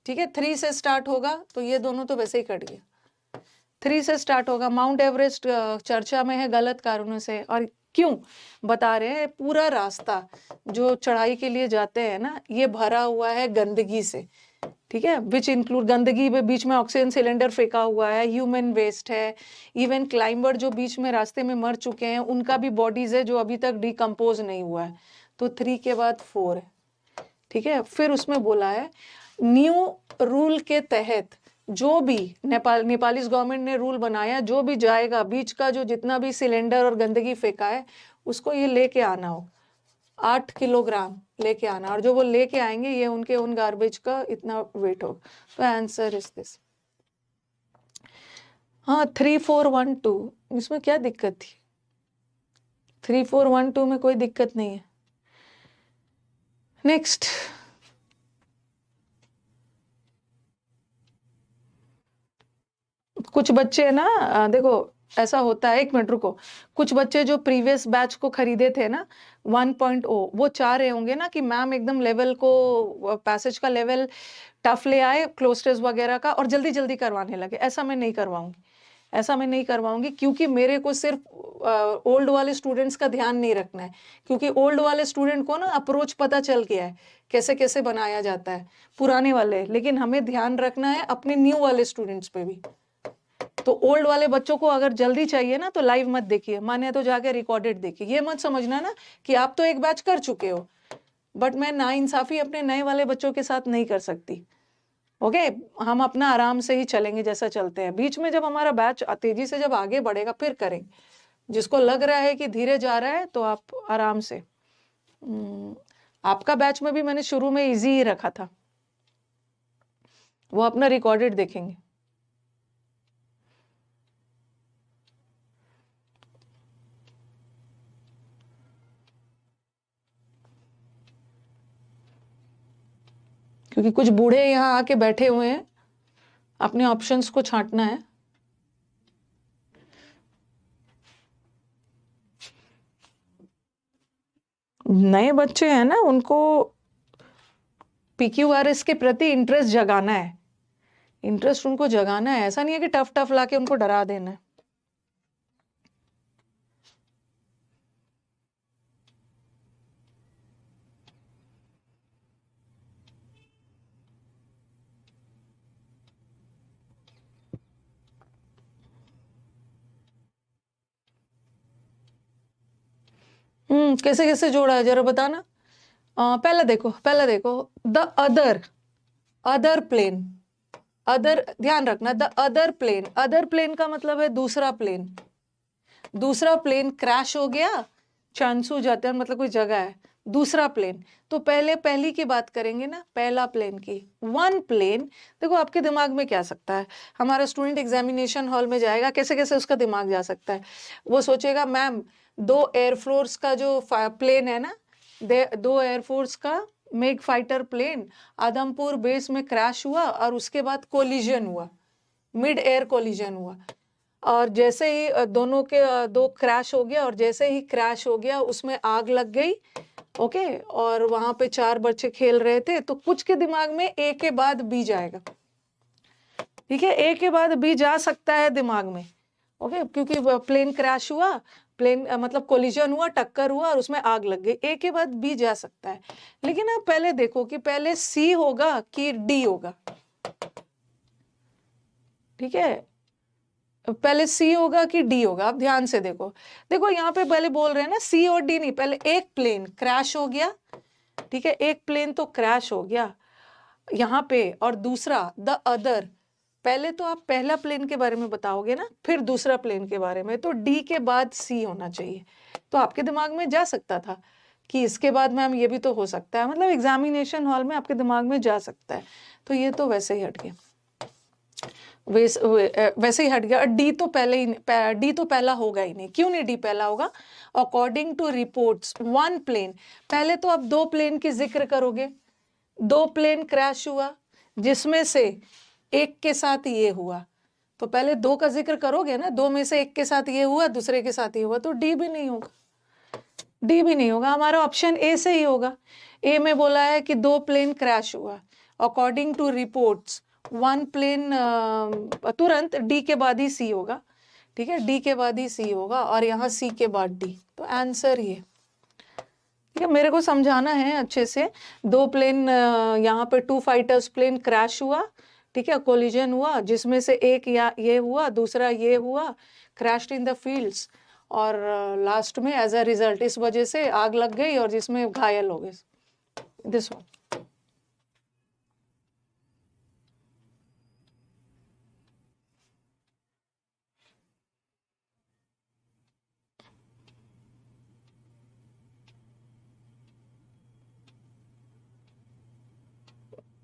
ठीक है, 3 से स्टार्ट होगा, तो ये दोनों तो वैसे ही कट गया। 3 से स्टार्ट होगा। माउंट एवरेस्ट चर्चा में है गलत कारणों से। और क्यों बता रहे हैं? पूरा रास्ता जो चढ़ाई के लिए जाते हैं ना, ये भरा हुआ है गंदगी से, ठीक है, विच इंक्लूड, गंदगी में बीच में ऑक्सीजन सिलेंडर फेंका हुआ है, ह्यूमन वेस्ट है, इवन क्लाइंबर जो बीच में रास्ते में मर चुके हैं उनका भी बॉडीज है जो अभी तक डिकम्पोज नहीं हुआ है। तो 3 के बाद 4 है, ठीक है। फिर उसमें बोला है न्यू रूल के तहत जो भी नेपालीज गवर्नमेंट ने रूल बनाया, जो भी जाएगा बीच का, जो जितना भी सिलेंडर और गंदगी फेंका है उसको ये लेके आना हो, 8 किलोग्राम लेके आना, और जो वो लेके आएंगे ये उनके उन गार्बेज का इतना वेट होगा। तो आंसर इज दिस। हाँ, 3 4 1 2, इसमें क्या दिक्कत थी? 3 4 1 2 में कोई दिक्कत नहीं है। नेक्स्ट, कुछ बच्चे ना देखो ऐसा होता है, 1 मिनट रुको, कुछ बच्चे जो प्रीवियस बैच को खरीदे थे ना 1.0, वो चाह रहे होंगे ना कि मैम एकदम लेवल को, पैसेज का लेवल टफ ले आए, क्लोज टेस्ट वगैरह का, और जल्दी जल्दी करवाने लगे। ऐसा मैं नहीं करवाऊंगी, ऐसा मैं नहीं करवाऊंगी, क्योंकि मेरे को सिर्फ ओल्ड वाले स्टूडेंट्स का ध्यान नहीं रखना है, क्योंकि ओल्ड वाले स्टूडेंट को ना अप्रोच पता चल गया है कैसे कैसे बनाया जाता है, पुराने वाले, लेकिन हमें ध्यान रखना है अपने न्यू वाले स्टूडेंट्स पे भी। तो ओल्ड वाले बच्चों को अगर जल्दी चाहिए ना तो लाइव मत देखिए, माने तो जाके रिकॉर्डेड देखिए। ये मत समझना ना कि आप तो एक बैच कर चुके हो, बट मैं नाइंसाफी अपने नए वाले बच्चों के साथ नहीं कर सकती। ओके, हम अपना आराम से ही चलेंगे जैसा चलते हैं। बीच में जब हमारा बैच तेजी से जब आगे बढ़ेगा फिर करेंगे। जिसको लग रहा है कि धीरे जा रहा है तो आप आराम से, आपका बैच में भी मैंने शुरू में इजी ही रखा था, वो अपना रिकॉर्डेड देखेंगे। क्योंकि कुछ बूढ़े यहाँ आके बैठे हुए हैं, अपने ऑप्शंस को छांटना है। नए बच्चे हैं ना, उनको PQRS के प्रति इंटरेस्ट जगाना है, इंटरेस्ट उनको जगाना है। ऐसा नहीं है कि टफ टफ लाके उनको डरा देना है। कैसे कैसे जोड़ा है जरा बताना। पहले देखो द अदर प्लेन, अदर ध्यान रखना, द अदर प्लेन का मतलब है दूसरा प्लेन, दूसरा प्लेन क्रैश हो गया, चांसू जाते हैं मतलब कोई जगह है, दूसरा प्लेन। तो पहली की बात करेंगे ना, पहला प्लेन की। वन प्लेन, देखो आपके दिमाग में क्या सकता है, हमारा स्टूडेंट एग्जामिनेशन हॉल में जाएगा, कैसे कैसे उसका दिमाग जा सकता है। वो सोचेगा मैम 2 एयरफोर्स का जो प्लेन है ना, 2 एयरफोर्स का मेग फाइटर प्लेन आदमपुर बेस में क्रैश हुआ और उसके बाद कोलिजन हुआ, मिड एयर कोलिजन हुआ, और जैसे ही दोनों के 2 क्रैश हो गया, और जैसे ही क्रैश हो गया उसमें आग लग गई। ओके, और वहां पे 4 बच्चे खेल रहे थे, तो कुछ के दिमाग में ए के बाद बी जाएगा, ठीक है, ए के बाद बी जा सकता है दिमाग में। ओके, क्योंकि प्लेन क्रैश हुआ, प्लेन मतलब कोलिजन हुआ, टक्कर हुआ और उसमें आग लग गई, ए के बाद बी जा सकता है। लेकिन आप पहले देखो कि पहले सी होगा कि डी होगा, ठीक है, पहले सी होगा कि डी होगा। आप ध्यान से देखो, देखो यहाँ पे पहले बोल रहे हैं ना सी और डी नहीं, पहले एक प्लेन क्रैश हो गया, ठीक है, एक प्लेन तो क्रैश हो गया यहाँ पे, और दूसरा द अदर, पहले तो आप पहला प्लेन के बारे में बताओगे ना, फिर दूसरा प्लेन के बारे में, तो डी के बाद सी होना चाहिए। तो आपके दिमाग में जा सकता था कि इसके बाद मैम ये भी तो हो सकता है, मतलब एग्जामिनेशन हॉल में आपके दिमाग में जा सकता है। तो ये तो वैसे ही हट गया, वैसे ही हट गया। डी तो पहला होगा ही नहीं। क्यों नहीं डी पहला होगा? According to reports one plane, पहले तो आप 2 प्लेन की जिक्र करोगे, 2 प्लेन क्रैश हुआ जिसमें से एक के साथ ये हुआ, तो पहले 2 का जिक्र करोगे ना, 2 में से एक के साथ ये हुआ, दूसरे के साथ ये हुआ, तो डी भी नहीं होगा, डी भी नहीं होगा, हमारा ऑप्शन ए से ही होगा। ए में बोला है कि 2 प्लेन क्रैश हुआ, अकॉर्डिंग टू रिपोर्ट्स 1 प्लेन, तुरंत डी के बाद ही सी होगा, ठीक है, डी के बाद ही सी होगा और यहाँ सी के बाद डी, तो आंसर ये, ठीक है। मेरे को समझाना है अच्छे से। 2 प्लेन, यहाँ पे 2 फाइटर्स प्लेन क्रैश हुआ, ठीक है, कोलिजन हुआ, जिसमें से एक या ये हुआ, दूसरा ये हुआ, क्रैश्ड इन द फील्ड्स, और लास्ट में एज अ रिजल्ट इस वजह से आग लग गई और जिसमें घायल हो गए, दिस वन।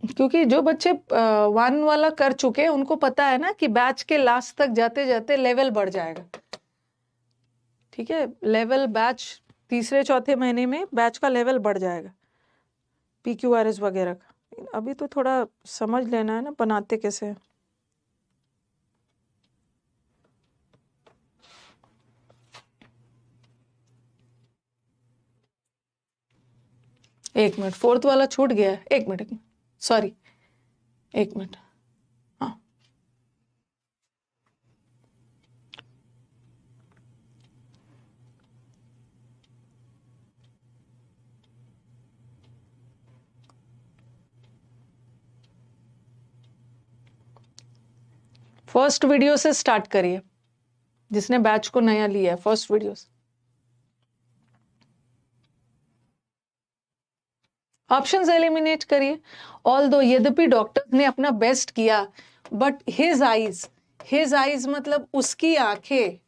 क्योंकि जो बच्चे 1 वाला कर चुके हैं उनको पता है ना कि बैच के लास्ट तक जाते जाते लेवल बढ़ जाएगा, ठीक है, लेवल बैच तीसरे चौथे महीने में बैच का लेवल बढ़ जाएगा, PQRS वगैरह का। अभी तो थोड़ा समझ लेना है ना बनाते कैसे हैं। एक मिनट, 4th वाला छूट गया है, एक मिनट, सॉरी, एक मिनट, हाँ, फर्स्ट वीडियो से स्टार्ट करिए, जिसने बैच को नया लिया है, फर्स्ट वीडियो से। ऑप्शंस एलिमिनेट करिए। ऑल्दो यद्यपि डॉक्टर ने अपना बेस्ट किया, बट हिज आईज मतलब उसकी आंखें,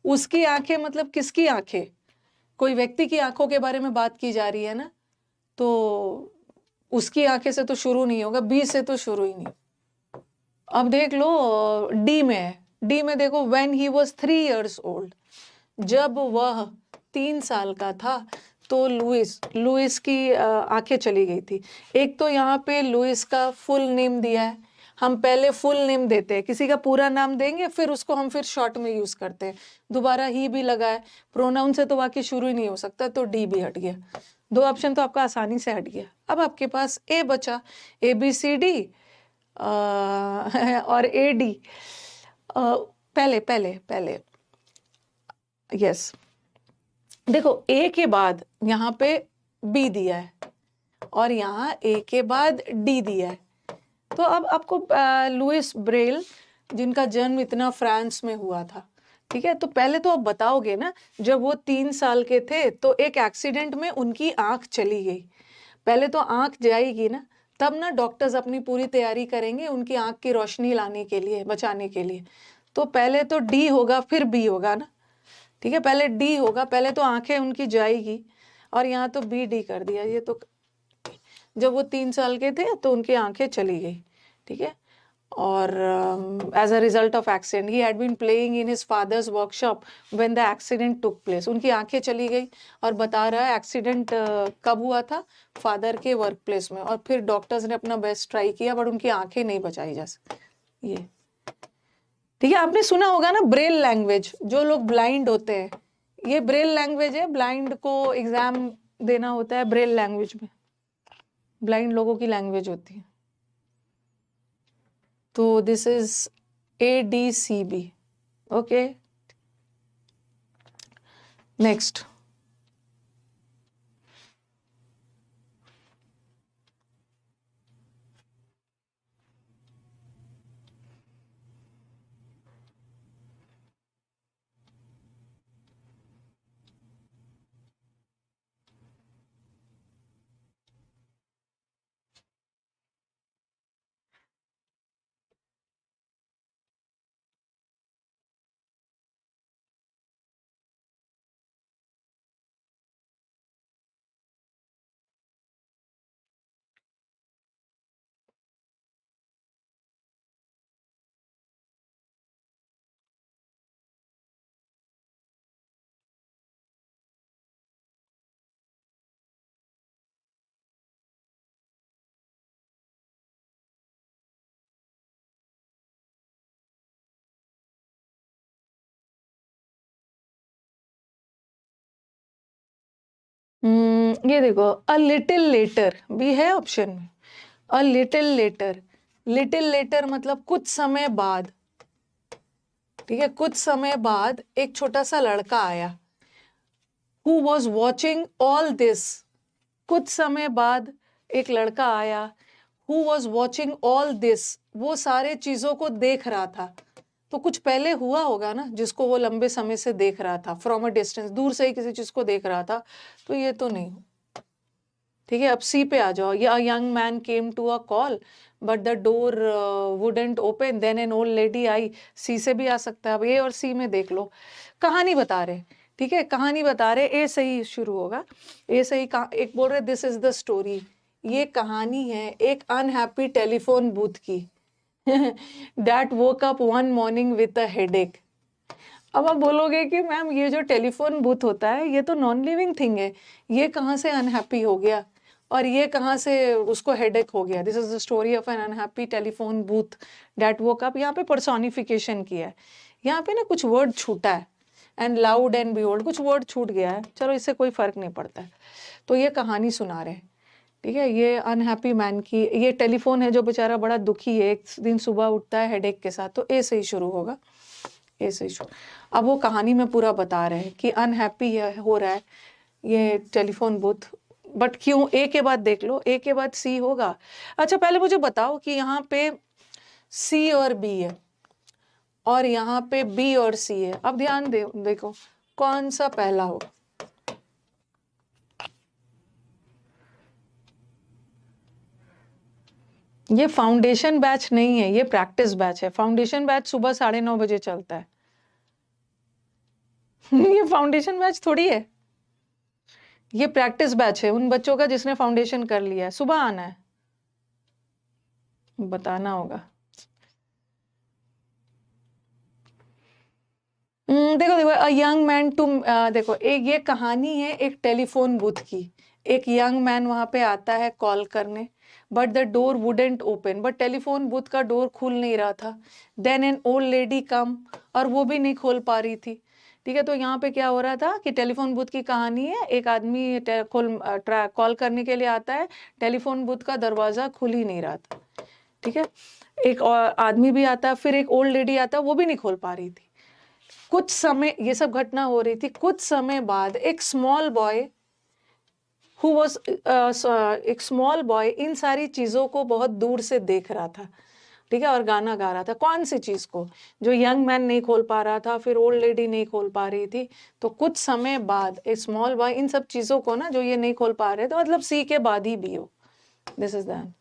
उसकी आंखें मतलब किसकी आंखें, कोई व्यक्ति की आंखों के बारे में बात की जा रही है ना, तो उसकी आंखें से तो शुरू नहीं होगा, बी से तो शुरू ही नहीं। अब देख लो डी में है, डी में देखो when he was 3 years old, जब वह 3 साल का था, तो लुइस की आंखें चली गई थी। एक तो यहाँ पे लुइस का फुल नेम दिया है, हम पहले फुल नेम देते हैं, किसी का पूरा नाम देंगे फिर उसको हम फिर शॉर्ट में यूज करते हैं। दोबारा ही भी लगा है, प्रोनाउन से तो वाक्य शुरू ही नहीं हो सकता, तो डी भी हट गया। 2 ऑप्शन तो आपका आसानी से हट गया। अब आपके पास ए बचा, ABCD और AD। पहले पहले पहले यस, देखो ए के बाद यहाँ पे बी दिया है और यहाँ ए के बाद डी दिया है। तो अब आपको लुइस ब्रेल, जिनका जन्म इतना फ्रांस में हुआ था, ठीक है, तो पहले तो आप बताओगे ना, जब वो 3 साल के थे तो एक एक्सीडेंट में उनकी आंख चली गई। पहले तो आंख जाएगी ना, तब ना डॉक्टर्स अपनी पूरी तैयारी करेंगे उनकी आंख की रोशनी लाने के लिए, बचाने के लिए। तो पहले तो डी होगा फिर बी होगा ना, ठीक है, पहले डी होगा, पहले तो आंखें उनकी जाएगी और यहाँ तो बी डी कर दिया। ये तो जब वो 3 साल के थे तो उनकी आंखें चली गई, ठीक है, और as a result of accident he had been playing in his father's workshop when the accident took place. उनकी आंखें चली गई और बता रहा है एक्सीडेंट कब हुआ था, फादर के वर्क प्लेस में, और फिर डॉक्टर्स ने अपना बेस्ट ट्राई किया बट उनकी आंखें नहीं बचाई जा सकती। ये ठीक है, आपने सुना होगा ना ब्रेल लैंग्वेज, जो लोग ब्लाइंड होते हैं, ये ब्रेल लैंग्वेज है, ब्लाइंड को एग्जाम देना होता है ब्रेल लैंग्वेज में, ब्लाइंड लोगों की लैंग्वेज होती है। तो this is ADCB, okay, next. ये देखो, अ लिटिल लेटर भी है ऑप्शन में। A little letter, little letter मतलब कुछ समय बाद, ठीक है, कुछ समय बाद एक छोटा सा लड़का आया। Who was watching all this? कुछ समय बाद एक लड़का आया। Who was watching all this? वो सारे चीजों को देख रहा था। तो कुछ पहले हुआ होगा ना, जिसको वो लंबे समय से देख रहा था, फ्रॉम अ डिस्टेंस, दूर से ही किसी चीज को देख रहा था। तो ये तो नहीं। ठीक है, अब सी पे आ जाओ। A young man came to a call but the door wouldn't open then an old lady आई। सी से भी आ सकता है। अब ए और सी में देख लो, कहानी बता रहे। ठीक है, कहानी बता रहे, ए सही शुरू होगा। ए सही। एक बोल रहे दिस इज द स्टोरी, ये कहानी है एक अनहैप्पी टेलीफोन बूथ की that woke up one morning with a headache. अब आप बोलोगे कि मैम ये जो टेलीफोन बूथ होता है ये तो नॉन लिविंग थिंग है, ये कहाँ से अनहैप्पी हो गया और ये कहाँ से उसको हेडेक हो गया। This is the story of an unhappy telephone booth that woke up. यहाँ पे पर्सोनिफिकेशन किया है, यहाँ पे ना कुछ वर्ड छूटा है, एंड लाउड एंड बिहोल्ड कुछ वर्ड छूट गया है। चलो इससे कोई फर्क नहीं पड़ता है। तो ये कहानी सुना रहे हैं। ठीक है, ये अनहैप्पी मैन की, ये टेलीफोन है जो बेचारा बड़ा दुखी है, एक दिन सुबह उठता है हेडेक के साथ। तो ए से ही शुरू होगा, ए से ही शुरू। अब वो कहानी में पूरा बता रहे हैं कि अनहैप्पी हो रहा है ये टेलीफोन बूथ, बट क्यों। ए के बाद देख लो, ए के बाद सी होगा। अच्छा पहले मुझे बताओ कि यहाँ पे सी और बी है और यहाँ पे बी और सी है। अब ध्यान दे, देखो कौन सा पहला होगा। ये फाउंडेशन बैच नहीं है, ये प्रैक्टिस बैच है। फाउंडेशन बैच सुबह 9:30 बजे चलता है ये फाउंडेशन बैच थोड़ी है, ये प्रैक्टिस बैच है उन बच्चों का जिसने फाउंडेशन कर लिया है। सुबह आना है, बताना होगा। देखो देखो, अ यंग मैन टू, देखो एक ये कहानी है एक टेलीफोन बूथ की। एक यंग मैन वहां पे आता है कॉल करने, but the door wouldn't open, but telephone booth का डोर खुल नहीं रहा था। देन एन ओल्ड लेडी कम, और वो भी नहीं खोल पा रही थी। ठीक है, तो यहाँ पे क्या हो रहा था कि टेलीफोन बूथ की कहानी है। एक आदमी कॉल करने के लिए आता है, टेलीफोन बूथ का दरवाजा खुल ही नहीं रहा था। ठीक है, एक और आदमी भी आता है, फिर एक ओल्ड लेडी आता है, वो भी नहीं खोल पा रही थी। कुछ समय ये सब घटना हो रही थी। कुछ समय बाद एक स्मॉल बॉय हु वाज एक स्मॉल बॉय इन सारी चीजों को बहुत दूर से देख रहा था। ठीक है, और गाना गा रहा था। कौन सी चीज को, जो यंग मैन नहीं खोल पा रहा था, फिर ओल्ड लेडी नहीं खोल पा रही थी। तो कुछ समय बाद एक स्मॉल बॉय इन सब चीजों को ना, जो ये नहीं खोल पा रहे, तो मतलब सी के बाद ही भी हो। दिस इज दैट,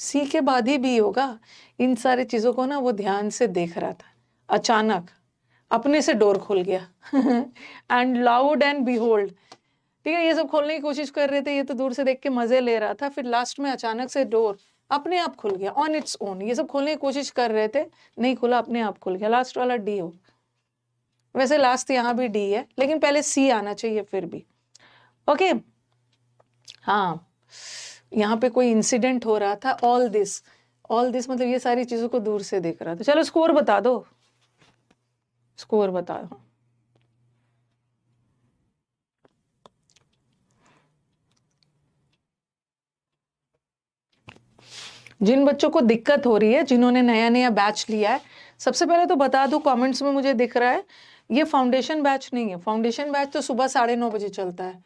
सी के बाद ही भी होगा। इन सारी चीजों को ना वो ध्यान से देख रहा था, अचानक अपने से डोर खुल गया एंड लाउड एंड बिहोल्ड। ठीक है, ये सब खोलने की कोशिश कर रहे थे, ये तो दूर से देख के मजे ले रहा था, फिर लास्ट में अचानक से डोर अपने आप खुल गया ऑन इट्स ओन। ये सब खोलने की कोशिश कर रहे थे, नहीं खुला, अपने आप खुल गया। लास्ट वाला डी हो। वैसे लास्ट यहाँ भी डी है, लेकिन पहले सी आना चाहिए फिर भी। ओके, हाँ, यहाँ पे कोई इंसिडेंट हो रहा था। ऑल दिस मतलब ये सारी चीजों को दूर से देख रहा था। चलो स्कोर बता दो, स्कोर बता दो। जिन बच्चों को दिक्कत हो रही है, जिन्होंने नया नया बैच लिया है, सबसे पहले तो बता दूं, कमेंट्स में मुझे दिख रहा है ये फाउंडेशन बैच नहीं है। फाउंडेशन बैच तो सुबह 9:30 बजे चलता है।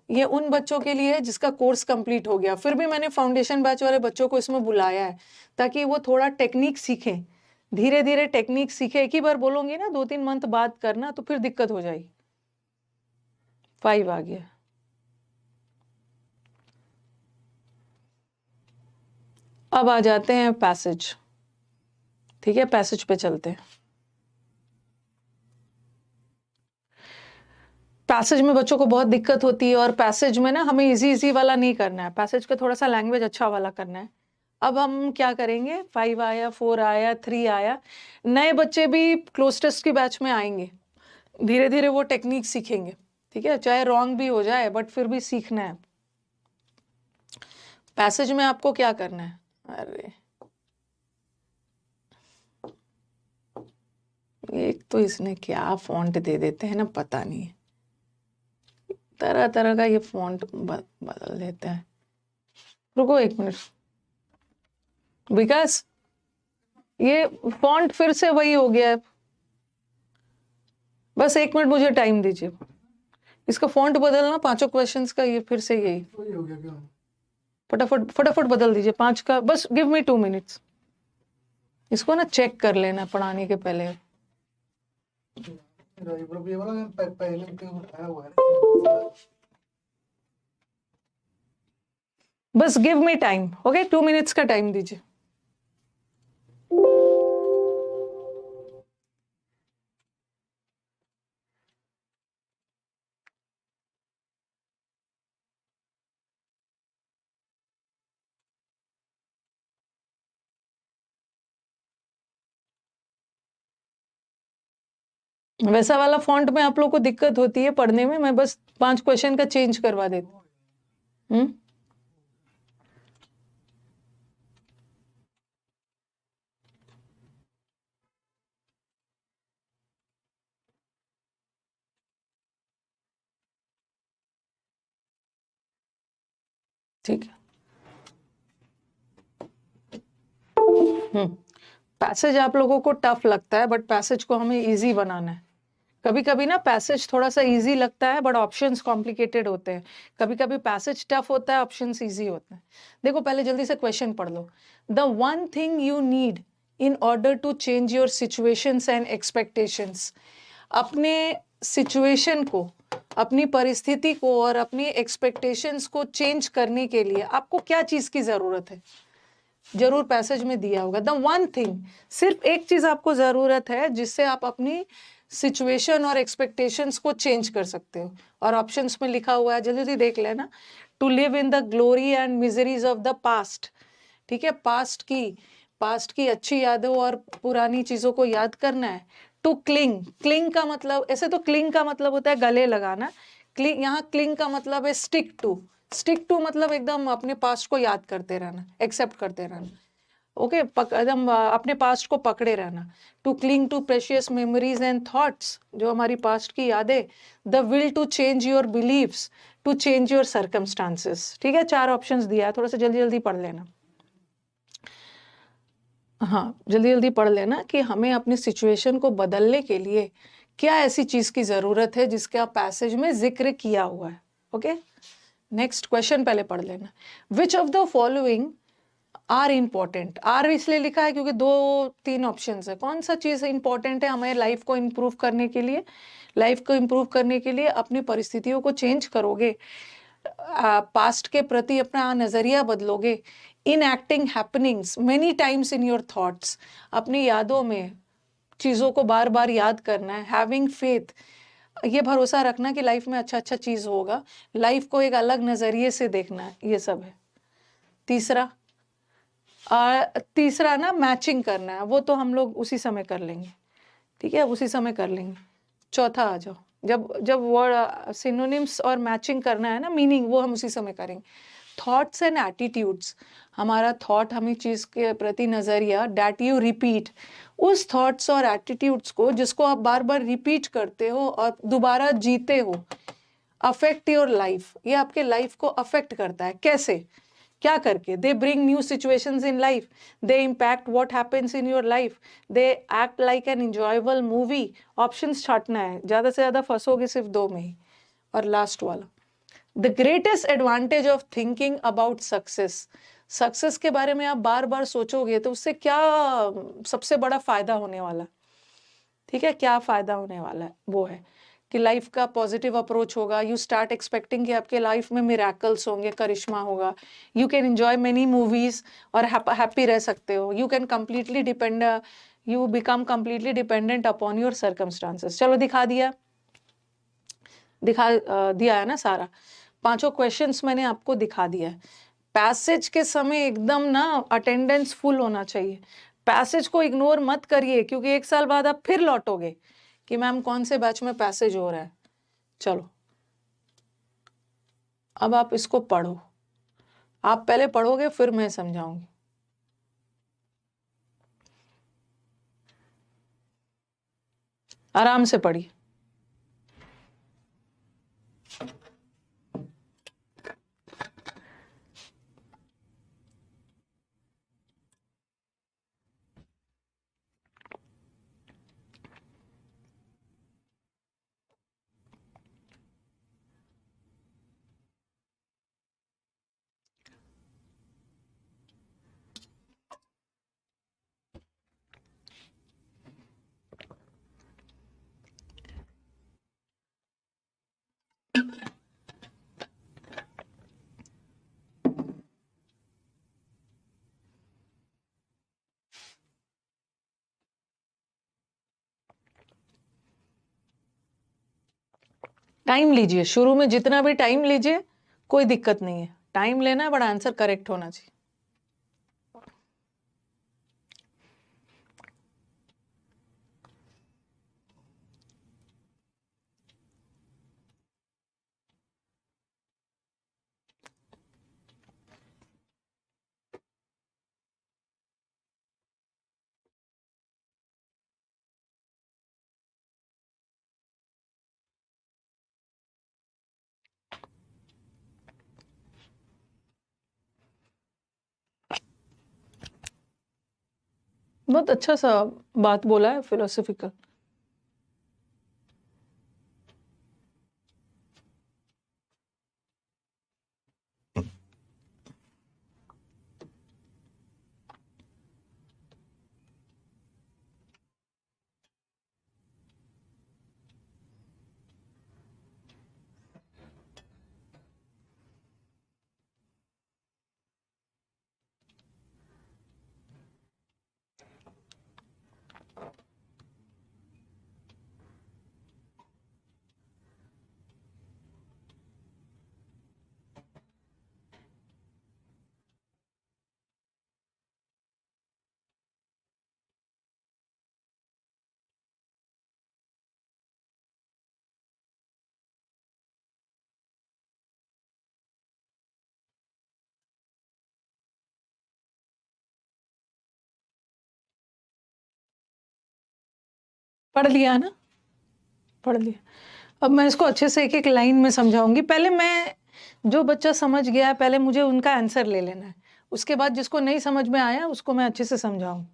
ये उन बच्चों के लिए है जिसका कोर्स कंप्लीट हो गया। फिर भी मैंने फाउंडेशन बैच वाले बच्चों को इसमें बुलाया है ताकि वो थोड़ा टेक्निक सीखें, धीरे धीरे टेक्निक सीखे। एक ही बार बोलूंगी ना, 2-3 मंथ बाद करना, तो फिर दिक्कत हो जाएगी। 5 आ गया। अब आ जाते हैं पैसेज। ठीक है, पैसेज पे चलते हैं। पैसेज में बच्चों को बहुत दिक्कत होती है, और पैसेज में ना हमें इजी इजी वाला नहीं करना है, पैसेज का थोड़ा सा लैंग्वेज अच्छा वाला करना है। अब हम क्या करेंगे, 5 आया, 4 आया, 3 आया। नए बच्चे भी क्लोज टेस्ट की बैच में आएंगे, धीरे धीरे वो टेक्निक सीखेंगे। ठीक है, चाहे रॉन्ग भी हो जाए बट फिर भी सीखना है। पैसेज में आपको क्या करना है, अरे एक तो इसने क्या फॉन्ट दे देते हैं ना, पता नहीं है। तरह तरह का ये फॉन्ट बदल देते हैं। रुको 1 मिनट, विकास ये फॉन्ट फिर से वही हो गया है, बस 1 मिनट मुझे टाइम दीजिए। इसका फॉन्ट बदलना 5 क्वेश्चंस का, ये फिर से यही हो गया क्या? फटाफट फटाफट बदल दीजिए 5 का, बस गिव मी 2 मिनट्स। इसको ना चेक कर लेना पढ़ाने के पहले। बस give me time, okay 2 minutes का टाइम दीजिए। वैसा वाला फॉन्ट में आप लोग को दिक्कत होती है पढ़ने में, मैं बस 5 क्वेश्चन का चेंज करवा देती हूँ। ठीक है। पैसेज आप लोगों को टफ लगता है, बट पैसेज को हमें इजी बनाना है। कभी कभी ना पैसेज थोड़ा सा इजी लगता है बट ऑप्शंस कॉम्प्लिकेटेड होते हैं। कभी कभी पैसेज टफ होता है, ऑप्शंस इजी होते हैं। देखो पहले जल्दी से क्वेश्चन पढ़ लो। The one thing you need in order to change your situations and expectations. अपने सिचुएशन को, अपनी परिस्थिति को और अपनी एक्सपेक्टेशंस को चेंज करने के लिए आपको क्या चीज की जरूरत है? जरूर पैसेज में दिया होगा। द वन थिंग, सिर्फ एक चीज आपको जरूरत है जिससे आप अपनी सिचुएशन और एक्सपेक्टेशंस को चेंज कर सकते हो। और ऑप्शंस में लिखा हुआ है, जल्दी जल्दी देख लेना। To live in the glory and miseries of the past. ठीक है, पास्ट की अच्छी यादों और पुरानी चीजों को याद करना है। टू क्लिंग, क्लिंग का मतलब, ऐसे तो क्लिंग का मतलब होता है गले लगाना। यहाँ क्लिंग का मतलब है स्टिक टू मतलब एकदम अपने पास्ट को याद करते रहना, एक्सेप्ट करते रहना। ओके, एकदम अपने पास्ट को पकड़े रहना। To cling to precious memories and thoughts, जो हमारी पास्ट की यादें। The will to change your beliefs, to change your circumstances. ठीक है, 4 ऑप्शंस दिया है, थोड़ा सा जल्दी जल्दी पढ़ लेना। हाँ, जल्दी जल्दी पढ़ लेना कि हमें अपनी सिचुएशन को बदलने के लिए क्या ऐसी चीज की जरूरत है जिसका पैसेज में जिक्र किया हुआ है। ओके, नेक्स्ट क्वेश्चन पहले पढ़ लेना। Which of the following are important. Are इसलिए लिखा है क्योंकि 2-3 ऑप्शंस है। कौन सा चीज इंपॉर्टेंट है हमें लाइफ को इम्प्रूव करने के लिए? लाइफ को इम्प्रूव करने के लिए अपनी परिस्थितियों को चेंज करोगे, पास्ट के प्रति अपना नजरिया बदलोगे, in acting happenings many times in your thoughts, अपनी यादों में चीजों को बार बार याद करना है। हैविंग फेथ, ये भरोसा रखना कि लाइफ में अच्छा अच्छा चीज होगा, लाइफ को एक अलग नजरिए से देखना है, ये सब है। तीसरा ना मैचिंग करना है, वो तो हम लोग उसी समय कर लेंगे। ठीक है, उसी समय कर लेंगे। चौथा आ जाओ, जब वर्ड सिनोनिम्स और मैचिंग करना है ना, मीनिंग, वो हम उसी समय करेंगे। थॉट्स एंड एटीट्यूड्स, हमारा थॉट, हमें चीज के प्रति नजरिया, डैट यू रिपीट, उस थॉट्स और एटीट्यूड्स को जिसको आप बार बार रिपीट करते हो और दोबारा जीते हो। अफेक्ट योर लाइफ, ये आपके लाइफ को अफेक्ट करता है। कैसे, क्या करके? They bring new situations in life, they impact what happens in your life, they act like an enjoyable movie. Options छांटना है, ज्यादा से ज्यादा फंसोगे सिर्फ 2 में ही। और लास्ट वाला, the greatest advantage of thinking about success. Success के बारे में आप बार बार सोचोगे तो उससे क्या सबसे बड़ा फायदा होने वाला है? ठीक है, क्या फायदा होने वाला है, वो है कि लाइफ का पॉजिटिव अप्रोच होगा। यू स्टार्ट एक्सपेक्टिंग कि आपके लाइफ में मिराकल्स होंगे, करिश्मा होगा। You can enjoy many movies और हैप्पी रह सकते हो। You can completely depend, you become completely dependent upon your circumstances. चलो दिखा दिया है ना सारा। 5 क्वेश्चंस मैंने आपको दिखा दिया है। पैसेज के समय एकदम ना अटेंडेंस फुल होना चाहिए। पैसेज को इग्नोर मत करिए क्योंकि 1 साल बाद आप फिर लौटोगे कि मैम कौन से बैच में पैसेज हो रहा है। चलो अब आप इसको पढ़ो, आप पहले पढ़ोगे फिर मैं समझाऊंगी। आराम से पढ़िए। टाइम लीजिए, शुरू में जितना भी टाइम लीजिए कोई दिक्कत नहीं है, टाइम लेना है बट आंसर करेक्ट होना चाहिए। बहुत अच्छा सा बात बोला है, फिलोसॉफिकल। पढ़ लिया ना, पढ़ लिया। अब मैं इसको अच्छे से एक एक लाइन में समझाऊंगी। पहले मैं, जो बच्चा समझ गया है पहले मुझे उनका आंसर ले लेना है, उसके बाद जिसको नहीं समझ में आया उसको मैं अच्छे से समझाऊं।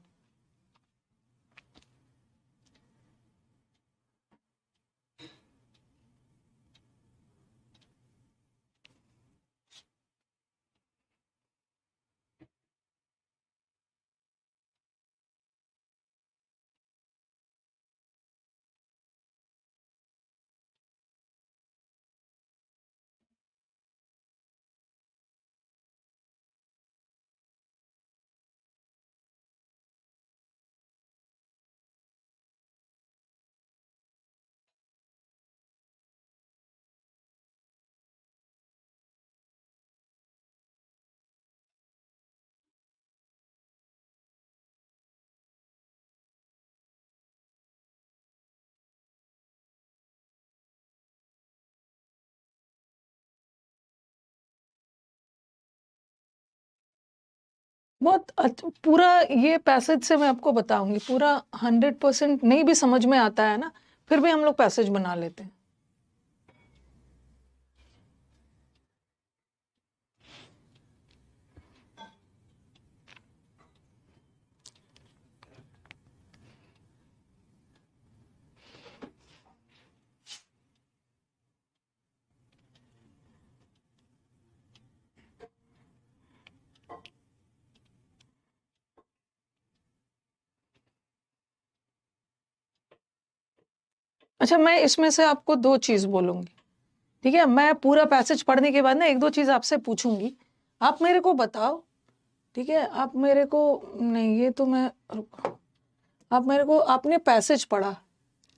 पूरा ये पैसेज से मैं आपको बताऊंगी, पूरा 100% नहीं भी समझ में आता है ना, फिर भी हम लोग पैसेज बना लेते हैं। अच्छा, मैं इसमें से आपको 2 चीज बोलूंगी, ठीक है? मैं पूरा पैसेज पढ़ने के बाद ना 1-2 चीज आपसे पूछूंगी, आप मेरे को बताओ, ठीक है? आप मेरे को, नहीं ये तो मैं, रुको, आप मेरे को, आपने पैसेज पढ़ा,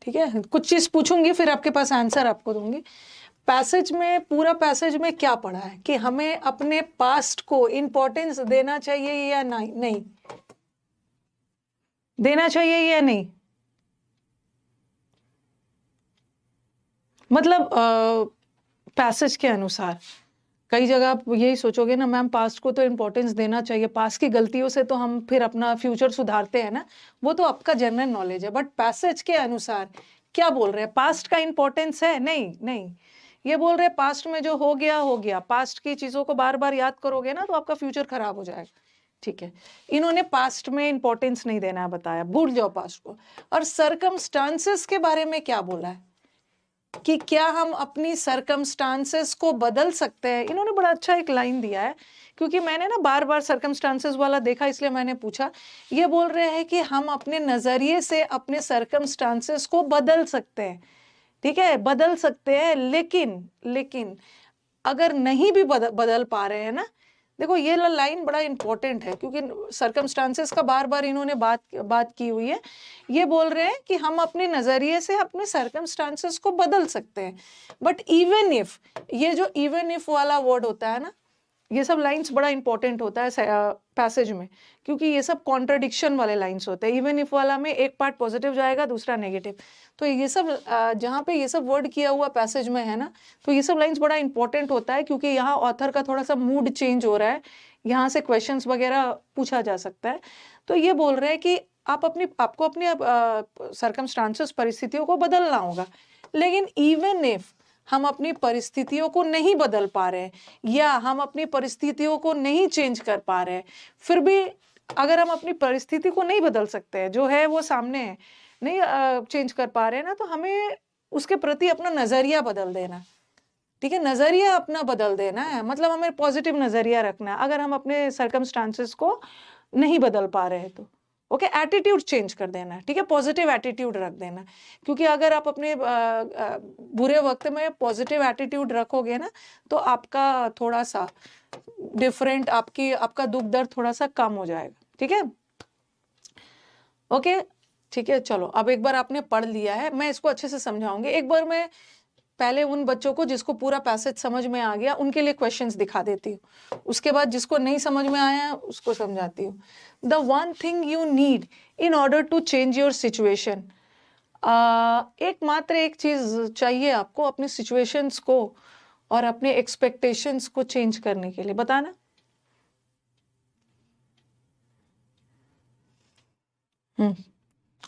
ठीक है? कुछ चीज पूछूंगी फिर आपके पास आंसर आपको दूंगी। पैसेज में, पूरा पैसेज में क्या पढ़ा है कि हमें अपने पास्ट को इंपॉर्टेंस देना चाहिए या नहीं, नहीं देना चाहिए या नहीं? मतलब पैसेज के अनुसार कई जगह आप यही सोचोगे ना, मैम पास्ट को तो इम्पोर्टेंस देना चाहिए, पास्ट की गलतियों से तो हम फिर अपना फ्यूचर सुधारते हैं ना, वो तो आपका जनरल नॉलेज है। बट पैसेज के अनुसार क्या बोल रहे हैं? पास्ट का इम्पोर्टेंस है? नहीं, नहीं, ये बोल रहे हैं पास्ट में जो हो गया हो गया, पास्ट की चीजों को बार बार याद करोगे ना तो आपका फ्यूचर खराब हो जाएगा, ठीक है? इन्होंने पास्ट में इंपॉर्टेंस नहीं देना बताया, भूल जाओ पास्ट को। और सरकमस्टांसेस के बारे में क्या बोला है कि क्या हम अपनी सरकमस्टांसेस को बदल सकते हैं? इन्होंने बड़ा अच्छा एक लाइन दिया है, क्योंकि मैंने ना बार बार सरकमस्टांसेस वाला देखा, इसलिए मैंने पूछा। ये बोल रहे हैं कि हम अपने नजरिए से अपने सरकमस्टांसेस को बदल सकते हैं, ठीक है? बदल सकते हैं, लेकिन अगर नहीं भी बदल पा रहे हैं ना, देखो ये लाइन बड़ा इंपॉर्टेंट है क्योंकि सर्कमस्टांसेस का बार बार इन्होंने बात की हुई है। ये बोल रहे हैं कि हम अपने नजरिए से अपने सर्कमस्टांसेस को बदल सकते हैं, बट इवन इफ, ये जो इवन इफ वाला वर्ड होता है ना, ये सब लाइंस बड़ा इंपॉर्टेंट होता है पैसेज में, क्योंकि ये सब कॉन्ट्रडिक्शन वाले लाइंस होते हैं। इवन इफ वाला में एक पार्ट पॉजिटिव जाएगा, दूसरा नेगेटिव। तो ये सब जहाँ पे ये सब वर्ड किया हुआ पैसेज में है ना, तो ये सब लाइंस बड़ा इंपॉर्टेंट होता है क्योंकि यहाँ ऑथर का थोड़ा सा मूड चेंज हो रहा है, यहाँ से क्वेश्चंस वगैरह पूछा जा सकता है। तो ये बोल रहे हैं कि आपको अपनी सर्कमस्टांसेस, परिस्थितियों को बदलना होगा, लेकिन इवन इफ हम अपनी परिस्थितियों को नहीं बदल पा रहे हैं या हम अपनी परिस्थितियों को नहीं चेंज कर पा रहे हैं, फिर भी अगर हम अपनी परिस्थिति को नहीं बदल सकते हैं, जो है वो सामने है, नहीं चेंज कर पा रहे हैं ना, तो हमें उसके प्रति अपना नजरिया बदल देना। ठीक है, नजरिया अपना बदल देना है, मतलब हमें पॉजिटिव नजरिया रखना है अगर हम अपने सर्कमस्टांसेस को नहीं बदल पा रहे हैं तो। ओके, एटीट्यूड चेंज कर देना है। ठीक है, पॉजिटिव एटीट्यूड रख देना, क्योंकि अगर आप अपने बुरे वक्त में पॉजिटिव एटीट्यूड रखोगे ना, तो आपका थोड़ा सा डिफरेंट, आपका दुख दर्द थोड़ा सा कम हो जाएगा। ठीक है, ओके, ठीक है। चलो, अब एक बार आपने पढ़ लिया है, मैं इसको अच्छे से समझाऊंगी। एक बार मैं पहले उन बच्चों को जिसको पूरा पैसेज समझ में आ गया उनके लिए क्वेश्चंस दिखा देती हूँ, उसके बाद जिसको नहीं समझ में आया उसको समझाती हूँ। The one thing you need in order to change your situation, एकमात्र एक चीज चाहिए आपको अपनी सिचुएशंस को और अपने एक्सपेक्टेशंस को चेंज करने के लिए। बताना।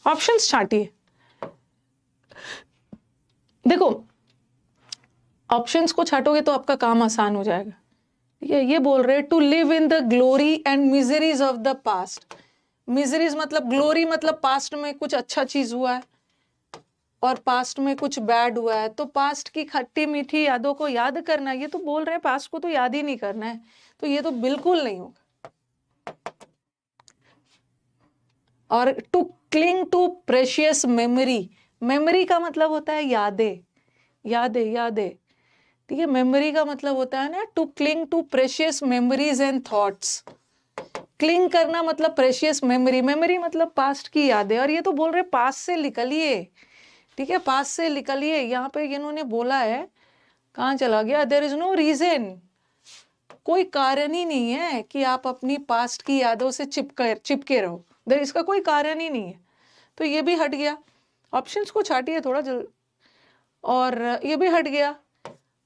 ऑप्शंस छांटिए। देखो, ऑप्शंस को छाटोगे तो आपका काम आसान हो जाएगा। ये बोल रहे to live in the glory and miseries of the past. Miseries मतलब, ग्लोरी मतलब पास्ट में कुछ अच्छा चीज हुआ है और पास्ट में कुछ बैड हुआ है, तो पास्ट की खट्टी मीठी यादों को याद करना। ये तो बोल रहे हैं पास्ट को तो याद ही नहीं करना है, तो ये तो बिल्कुल नहीं होगा। और to cling to precious memory, memory का मतलब होता है यादें, यादें, यादें। ठीक है, मेमोरी का मतलब होता है ना to cling to precious memories and thoughts. Cling करना मतलब प्रेशियस मेमोरी, मेमोरी मतलब पास्ट की यादें। और ये तो बोल रहे पास्ट से निकलिए। ठीक है, पास्ट से निकलिए। यहाँ पे इन्होंने बोला है, कहाँ चला गया, देयर इज नो रीजन, कोई कारण ही नहीं है कि आप अपनी पास्ट की यादों से चिपके रहो, इसका कोई कारण ही नहीं है। तो ये भी हट गया। ऑप्शंस को छाटिए थोड़ा जल्द, और ये भी हट गया।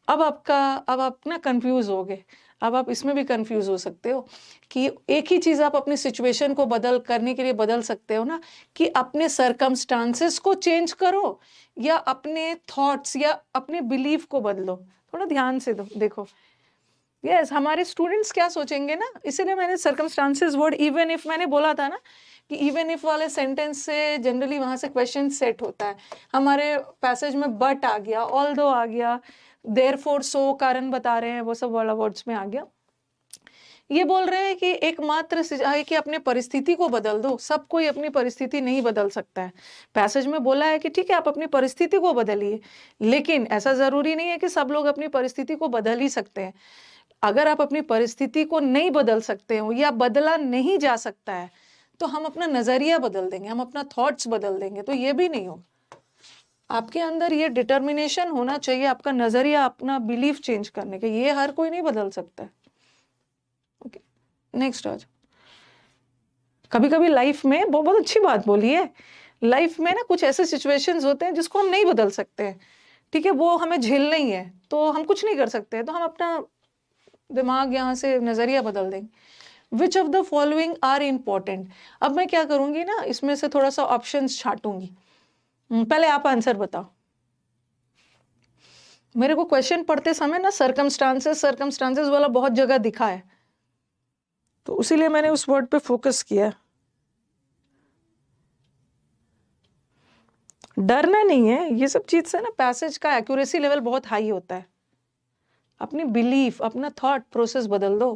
अब आप ना कंफ्यूज हो गए। अब आप इसमें भी कंफ्यूज हो सकते हो कि एक ही चीज आप अपनी सिचुएशन को करने के लिए बदल सकते हो ना, कि अपने सर्कमस्टांसेस को चेंज करो या अपने थॉट्स या अपने बिलीफ को बदलो। थोड़ा ध्यान से देखो। यस, हमारे स्टूडेंट्स क्या सोचेंगे ना, इसीलिए मैंने सर्कमस्टांसेस वर्ड इवन इफ मैंने बोला था ना, कि इवन इफ वाले सेंटेंस से जनरली वहां से क्वेश्चन सेट होता है। हमारे पैसेज में बट आ गया, ऑल्दो आ गया, देयरफॉर, सो, कारण बता रहे हैं, वो सब वाला वर्ड्स में आ गया। ये बोल रहे हैं कि एकमात्र है कि अपने परिस्थिति को बदल दो। सब कोई अपनी परिस्थिति नहीं बदल सकता है। पैसेज में बोला है कि ठीक है आप अपनी परिस्थिति को बदलिए, लेकिन ऐसा जरूरी नहीं है कि सब लोग अपनी परिस्थिति को बदल ही सकते हैं। अगर आप अपनी परिस्थिति को नहीं बदल सकते हो या बदला नहीं जा सकता है, तो हम अपना नजरिया बदल देंगे, हम अपना थॉट्स बदल देंगे, तो ये भी नहीं होगा। आपके अंदर ये डिटर्मिनेशन होना चाहिए, आपका नजरिया, अपना बिलीफ चेंज करने का। ये हर कोई नहीं बदल सकता है। ओके, नेक्स्ट आज। कभी कभी लाइफ में बहुत अच्छी बात बोली है, लाइफ में ना कुछ ऐसे सिचुएशंस होते हैं जिसको हम नहीं बदल सकते हैं। ठीक है, वो हमें झेलना ही है, तो हम कुछ नहीं कर सकते, तो हम अपना दिमाग यहाँ से नजरिया बदल देंगे। Which of the following are important. अब मैं क्या करूंगी ना, इसमें से थोड़ा सा ऑप्शंस छाटूंगी। पहले आप आंसर बताओ। मेरे को क्वेश्चन पढ़ते समय ना सर्कमस्टांसेस वाला बहुत जगह दिखा है, तो उसीलिए मैंने उस वर्ड पे फोकस किया। डरना नहीं है, ये सब चीज से ना पैसेज का एक्यूरेसी लेवल बहुत हाई होता है। अपनी बिलीफ, अपना थॉट प्रोसेस बदल दो।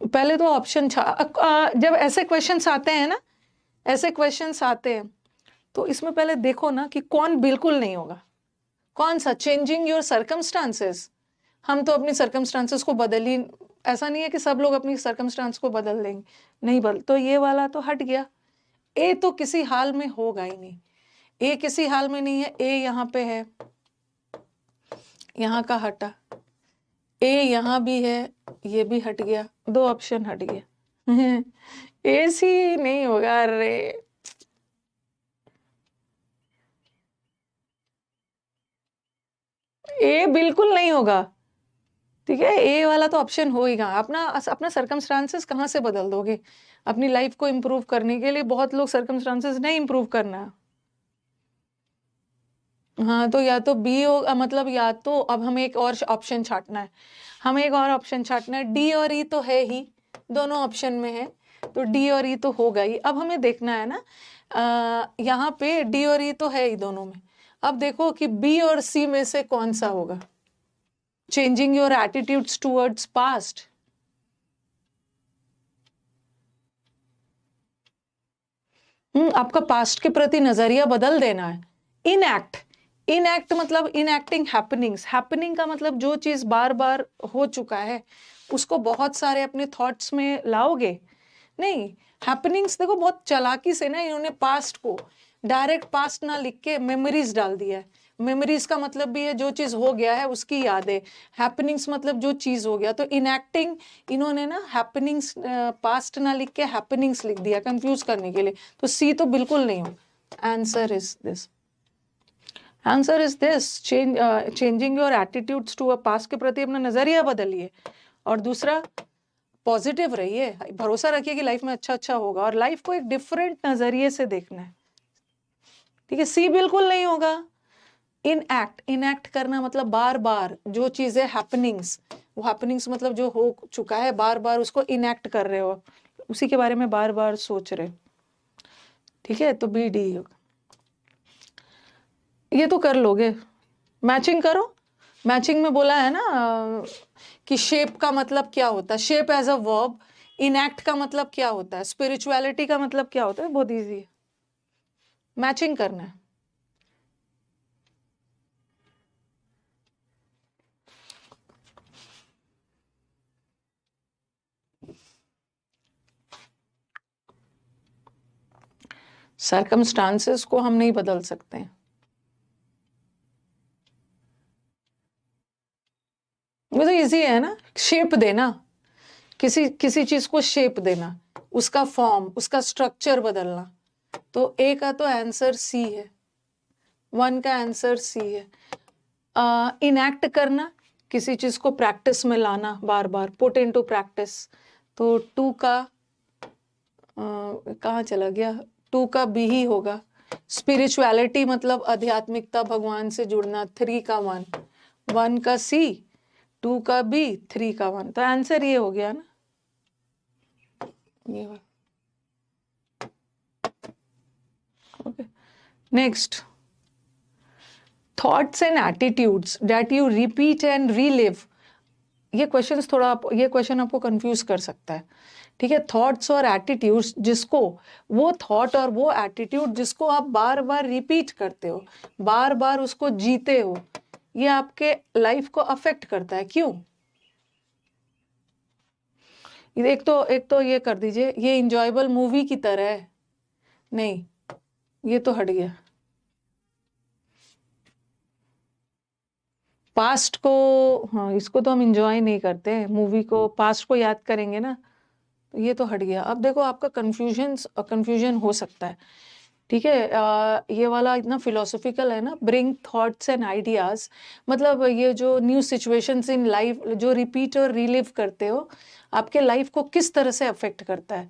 पहले तो ऑप्शन जब ऐसे क्वेश्चंस आते हैं ना, ऐसे क्वेश्चंस आते हैं, तो इसमें पहले देखो ना कि कौन बिल्कुल नहीं होगा, कौन सा? Changing your circumstances. हम तो अपनी सर्कमस्टांसेस को बदल ही, ऐसा नहीं है कि सब लोग अपनी सर्कमस्टांस को बदल देंगे, नहीं बदल, तो ये वाला तो हट गया। ए तो किसी हाल में होगा ही नहीं, ए किसी हाल में नहीं है, ए यहाँ पे है, यहाँ का हटा, ए यहाँ भी है, ये भी हट गया, 2 ऑप्शन हट गया। ए सी नहीं होगा, अरे ए बिल्कुल नहीं होगा, ठीक है। ए वाला तो ऑप्शन हो ही कहाँ, अपना सर्कमस्टांसेस कहाँ से बदल दोगे? अपनी लाइफ को इम्प्रूव करने के लिए बहुत लोग सर्कमस्टांसेस नहीं इम्प्रूव करना। हाँ, तो या तो बी हो, मतलब या तो अब हमें एक और ऑप्शन छांटना है, हमें एक और ऑप्शन छांटना है। डी और ई तो है ही, दोनों ऑप्शन में है, तो डी और ई तो होगा ही। अब हमें देखना है ना, यहाँ पे डी और ई तो है ही दोनों में। अब देखो कि बी और सी में से कौन सा होगा। Changing your attitudes towards past, आपका पास्ट के प्रति नजरिया बदल देना है। इनएक्ट, इनएक्ट मतलब इनएक्टिंग हैपनिंग्स, हैपनिंग का मतलब जो चीज बार बार हो चुका है उसको बहुत सारे अपने थॉट्स में लाओगे नहीं। हैपनिंग्स देखो बहुत चालाकी से ना इन्होंने पास्ट को डायरेक्ट पास्ट ना लिख के मेमोरीज डाल दिया है। मेमोरीज का मतलब भी है जो चीज हो गया है उसकी यादें, हैपनिंग्स मतलब जो चीज हो गया। तो इनएक्टिंग, इन्होंने ना हैपनिंग्स पास्ट ना लिख के हैपनिंग्स लिख दिया कंफ्यूज करने के लिए। तो सी तो बिल्कुल नहीं हो। Answer is this, answer is this, changing your attitudes to a past के प्रति अपना नजरिया बदलिए। और दूसरा, पॉजिटिव रहिए, भरोसा रखिए कि लाइफ में अच्छा अच्छा होगा और लाइफ को एक डिफरेंट नजरिए से देखना है, ठीक है। सी बिल्कुल नहीं होगा। इनएक्ट, इनएक्ट करना मतलब बार बार जो चीजें हैपनिंग्स, वो हैपनिंग्स मतलब जो हो चुका है बार बार उसको इनएक्ट कर रहे हो, उसी के बारे में बार बार सोच रहे हो, ठीक है। तो बी डी होगा। ये तो कर लोगे, मैचिंग करो। मैचिंग में बोला है ना कि शेप का मतलब क्या होता है, shape as a verb. Enact का मतलब क्या होता है, स्पिरिचुअलिटी का मतलब क्या होता है, बहुत इजी है, मैचिंग करना है। सर्कमस्टांसेस को हम नहीं बदल सकते हैं, वो तो इजी है ना, शेप देना, किसी किसी चीज को शेप देना, उसका फॉर्म, उसका स्ट्रक्चर बदलना। तो ए का तो आंसर सी है, 1 का आंसर सी है। इनएक्ट करना, किसी चीज को प्रैक्टिस में लाना, बार बार पुट इनटू प्रैक्टिस। तो 2 का कहाँ चला गया, 2 का बी ही होगा। स्पिरिचुअलिटी मतलब आध्यात्मिकता, भगवान से जुड़ना, 3 का 1, 1 का सी, 2 का बी, 3 का 1। तो आंसर ये हो गया ना, ये वाला। Okay, next, thoughts and attitudes that you repeat and relive. ये क्वेश्चंस थोड़ा ये क्वेश्चन आपको कंफ्यूज कर सकता है, ठीक है। थॉट्स और एटीट्यूड्स, जिसको, वो थॉट और वो एटीट्यूड जिसको आप बार बार रिपीट करते हो, बार बार उसको जीते हो, ये आपके लाइफ को अफेक्ट करता है। क्यों? एक तो ये कर दीजिए, ये इंजॉयबल मूवी की तरह है, नहीं, ये तो हट गया। पास्ट को, हाँ इसको तो हम इंजॉय नहीं करते, मूवी को, पास्ट को याद करेंगे ना, तो ये तो हट गया। अब देखो आपका कंफ्यूजन हो सकता है, ठीक है। ये वाला इतना फिलोसॉफिकल है ना, ब्रिंग थॉट्स एंड आइडियाज, मतलब ये जो न्यू सिचुएशंस इन लाइफ जो रिपीट और रिलिव करते हो, आपके लाइफ को किस तरह से अफेक्ट करता है,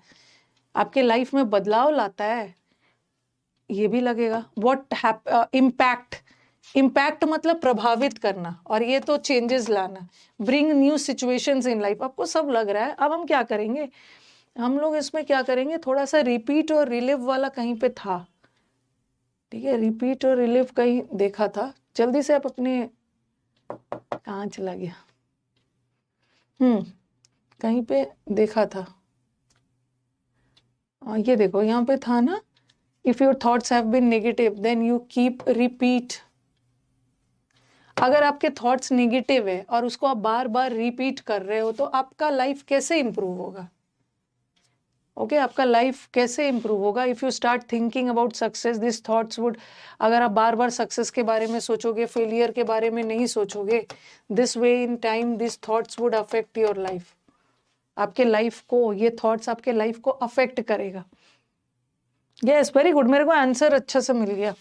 आपके लाइफ में बदलाव लाता है, ये भी लगेगा। व्हाट इम्पैक्ट, इम्पैक्ट मतलब प्रभावित करना, और ये तो चेंजेस लाना। Bring new situations in life, आपको सब लग रहा है। अब हम क्या करेंगे, हम लोग इसमें क्या करेंगे, थोड़ा सा रिपीट और रिलिव वाला कहीं पे था, ठीक है। रिपीट और रिलिव कहीं देखा था, जल्दी से आप अपने, कहाँ चला गया, कहीं पे देखा था, ये देखो यहाँ पे था ना, if your thoughts have been negative then you keep repeat अगर आपके थॉट्स नेगेटिव है और उसको आप बार बार रिपीट कर रहे हो तो आपका लाइफ कैसे इंप्रूव होगा? ओके आपका लाइफ कैसे इंप्रूव होगा? If you start thinking about success this thoughts would, अगर आप बार बार सक्सेस के बारे में सोचोगे, फेलियर के बारे में नहीं सोचोगे, this way in time this thoughts would affect your life. आपके लाइफ को ये थॉट्स आपके लाइफ को अफेक्ट करेगा। यस वेरी गुड, मेरे को आंसर अच्छा से मिल गया।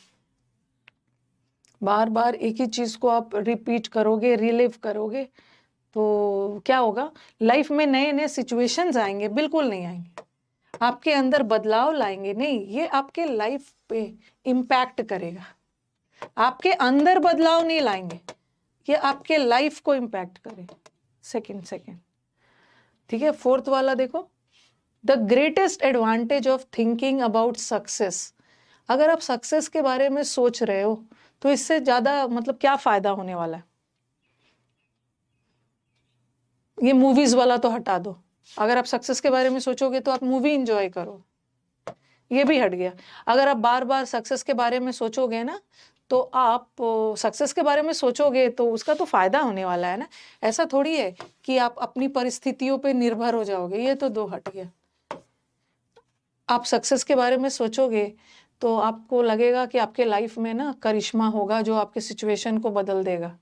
बार बार एक ही चीज को आप रिपीट करोगे, रिलिव करोगे, तो क्या होगा? लाइफ में नए नए सिचुएशंस आएंगे? बिल्कुल नहीं आएंगे। आपके अंदर बदलाव लाएंगे नहीं, ये आपके लाइफ पे इम्पैक्ट करेगा। आपके अंदर बदलाव नहीं लाएंगे, ये आपके लाइफ को इम्पैक्ट करेगा। सेकंड ठीक है। फोर्थ वाला देखो, the greatest advantage of thinking about success. अगर आप सक्सेस के बारे में सोच रहे हो तो इससे ज्यादा मतलब क्या फायदा होने वाला है? ये मूवीज वाला तो हटा दो। अगर आप सक्सेस के बारे में सोचोगे तो आप मूवी एंजॉय करो, ये भी हट गया। अगर आप बार बार सक्सेस के बारे में सोचोगे ना, तो आप सक्सेस के बारे में सोचोगे तो उसका तो फायदा होने वाला है ना। ऐसा थोड़ी है कि आप अपनी परिस्थितियों पे निर्भर हो जाओगे, ये तो दो हट गया। आप सक्सेस के बारे में सोचोगे तो आपको लगेगा कि आपके लाइफ में ना करिश्मा होगा जो आपके सिचुएशन को बदल देगा।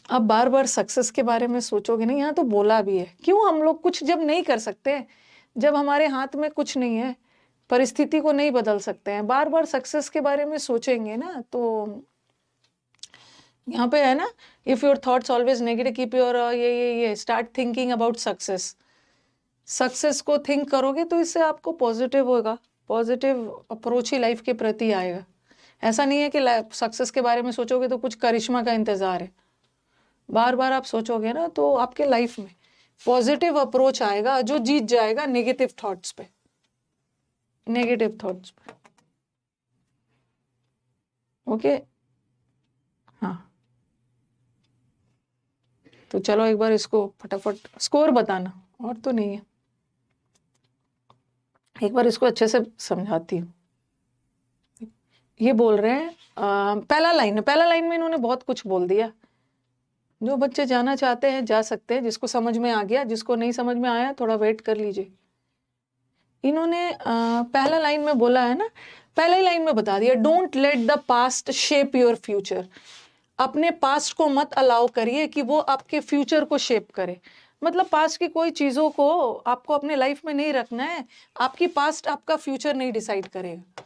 आप बार बार सक्सेस के बारे में सोचोगे नहीं। यहाँ तो बोला भी है, क्यों हम लोग कुछ जब नहीं कर सकते, जब हमारे हाथ में कुछ नहीं है, परिस्थिति को नहीं बदल सकते हैं, बार बार सक्सेस के बारे में सोचेंगे ना, तो यहाँ पे है ना, if your thoughts always negative keep your ये start thinking about success. Success को थिंक करोगे तो इससे आपको पॉजिटिव होगा, पॉजिटिव अप्रोच ही लाइफ के प्रति आएगा। ऐसा नहीं है कि सक्सेस के बारे में सोचोगे तो कुछ करिश्मा का इंतजार है। बार बार आप सोचोगे ना तो आपके लाइफ में पॉजिटिव अप्रोच आएगा जो जीत जाएगा नेगेटिव थॉट्स पे, नेगेटिव थॉट्स पे। ओके हाँ, तो चलो एक बार इसको फटाफट स्कोर बताना, और तो नहीं है, एक बार इसको अच्छे से समझाती हूँ। ये बोल रहे हैं पहला लाइन में इन्होंने बहुत कुछ बोल दिया। जो बच्चे जाना चाहते हैं जा सकते हैं, जिसको समझ में आ गया, जिसको नहीं समझ में आया थोड़ा वेट कर लीजिए। इन्होंने पहला लाइन में बोला है ना, पहले लाइन में बता दिया, don't let the past shape your future. अपने पास्ट को मत अलाउ करिए कि वो आपके फ्यूचर को शेप करे। मतलब पास्ट की कोई चीजों को आपको अपने लाइफ में नहीं रखना है। आपकी पास्ट आपका फ्यूचर नहीं डिसाइड करेगा।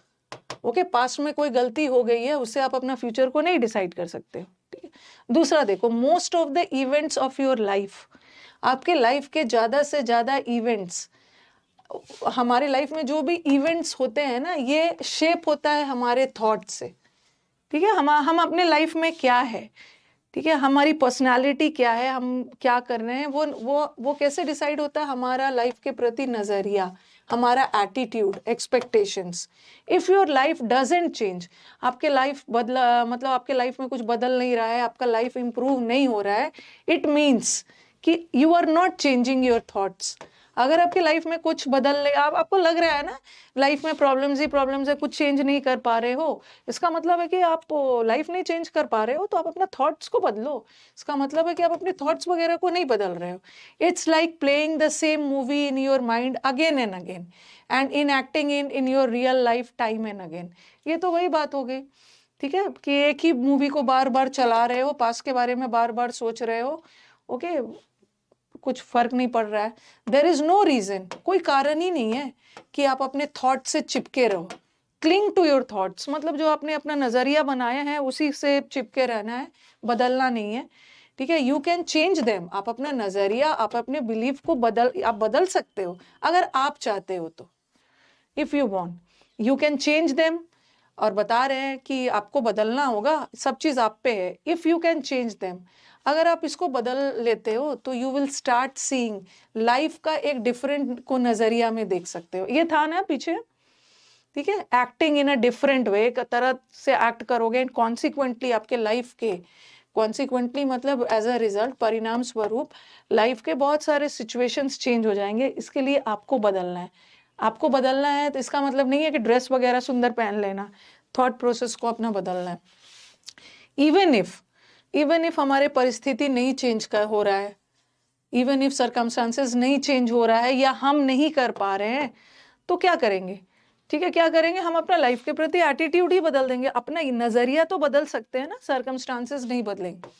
ओके पास्ट में कोई गलती हो गई है, उससे आप अपना फ्यूचर को नहीं डिसाइड कर सकते हो। ठीक है। दूसरा देखो, most of the events of your life, आपके लाइफ के ज्यादा से ज्यादा इवेंट्स, हमारे लाइफ में जो भी इवेंट्स होते हैं ना, ये शेप होता है हमारे थॉट से। ठीक है। हम अपने लाइफ में क्या है, ठीक है, हमारी पर्सनालिटी क्या है, हम क्या कर रहे हैं, वो कैसे डिसाइड होता है? हमारा लाइफ के प्रति नजरिया, हमारा attitude, expectations. If your life doesn't change, आपके लाइफ बदला, मतलब आपके लाइफ में कुछ बदल नहीं रहा है, आपका लाइफ इंप्रूव नहीं हो रहा है, इट मीन्स कि you are not changing your thoughts. अगर आपकी लाइफ में कुछ बदल, आपको लग रहा है ना लाइफ में प्रॉब्लम्स ही प्रॉब्लम्स है, कुछ चेंज नहीं कर पा रहे हो, इसका मतलब है कि आप लाइफ नहीं चेंज कर पा रहे हो, तो आप अपना थॉट्स को बदलो। इसका मतलब है कि आप अपने थॉट्स वगैरह को नहीं बदल रहे हो। It's like playing the same movie in your mind again and again and in acting in your real life time and again. ये तो वही बात हो गई। ठीक है, कि एक ही मूवी को बार बार चला रहे हो, पास्ट के बारे में बार बार सोच रहे हो। ओके कुछ फर्क नहीं पड़ रहा है। देयर इज नो रीजन, कोई कारण ही नहीं है कि आप अपने थॉट से चिपके रहो। क्लिंग टू योर थॉट्स, मतलब जो आपने अपना नजरिया बनाया है उसी से चिपके रहना है, बदलना नहीं है। ठीक है, यू कैन चेंज देम। आप अपना नजरिया, आप अपने बिलीफ को आप बदल सकते हो अगर आप चाहते हो तो। If you want you can change them. और बता रहे हैं कि आपको बदलना होगा, सब चीज आप पे है। If you can change them, अगर आप इसको बदल लेते हो तो you will start seeing life का एक डिफरेंट को नजरिया में देख सकते हो। ये था ना पीछे, ठीक है, acting in a different way, एक तरह से एक्ट करोगे एंड कॉन्सिक्वेंटली आपके लाइफ के, कॉन्सिक्वेंटली मतलब एज अ रिजल्ट, परिणाम स्वरूप लाइफ के बहुत सारे सिचुएशंस चेंज हो जाएंगे। इसके लिए आपको बदलना है। आपको बदलना है तो इसका मतलब नहीं है कि ड्रेस वगैरह सुंदर पहन लेना, थॉट प्रोसेस को अपना बदलना है। इवन इफ हमारे परिस्थिति नहीं चेंज कर हो रहा है, इवन इफ सर्कमस्टांसेस नहीं चेंज हो रहा है या हम नहीं कर पा रहे हैं, तो क्या करेंगे? ठीक है, क्या करेंगे? हम अपना लाइफ के प्रति एटीट्यूड ही बदल देंगे, अपना नजरिया तो बदल सकते हैं ना, सर्कमस्टांसेस नहीं बदलेंगे।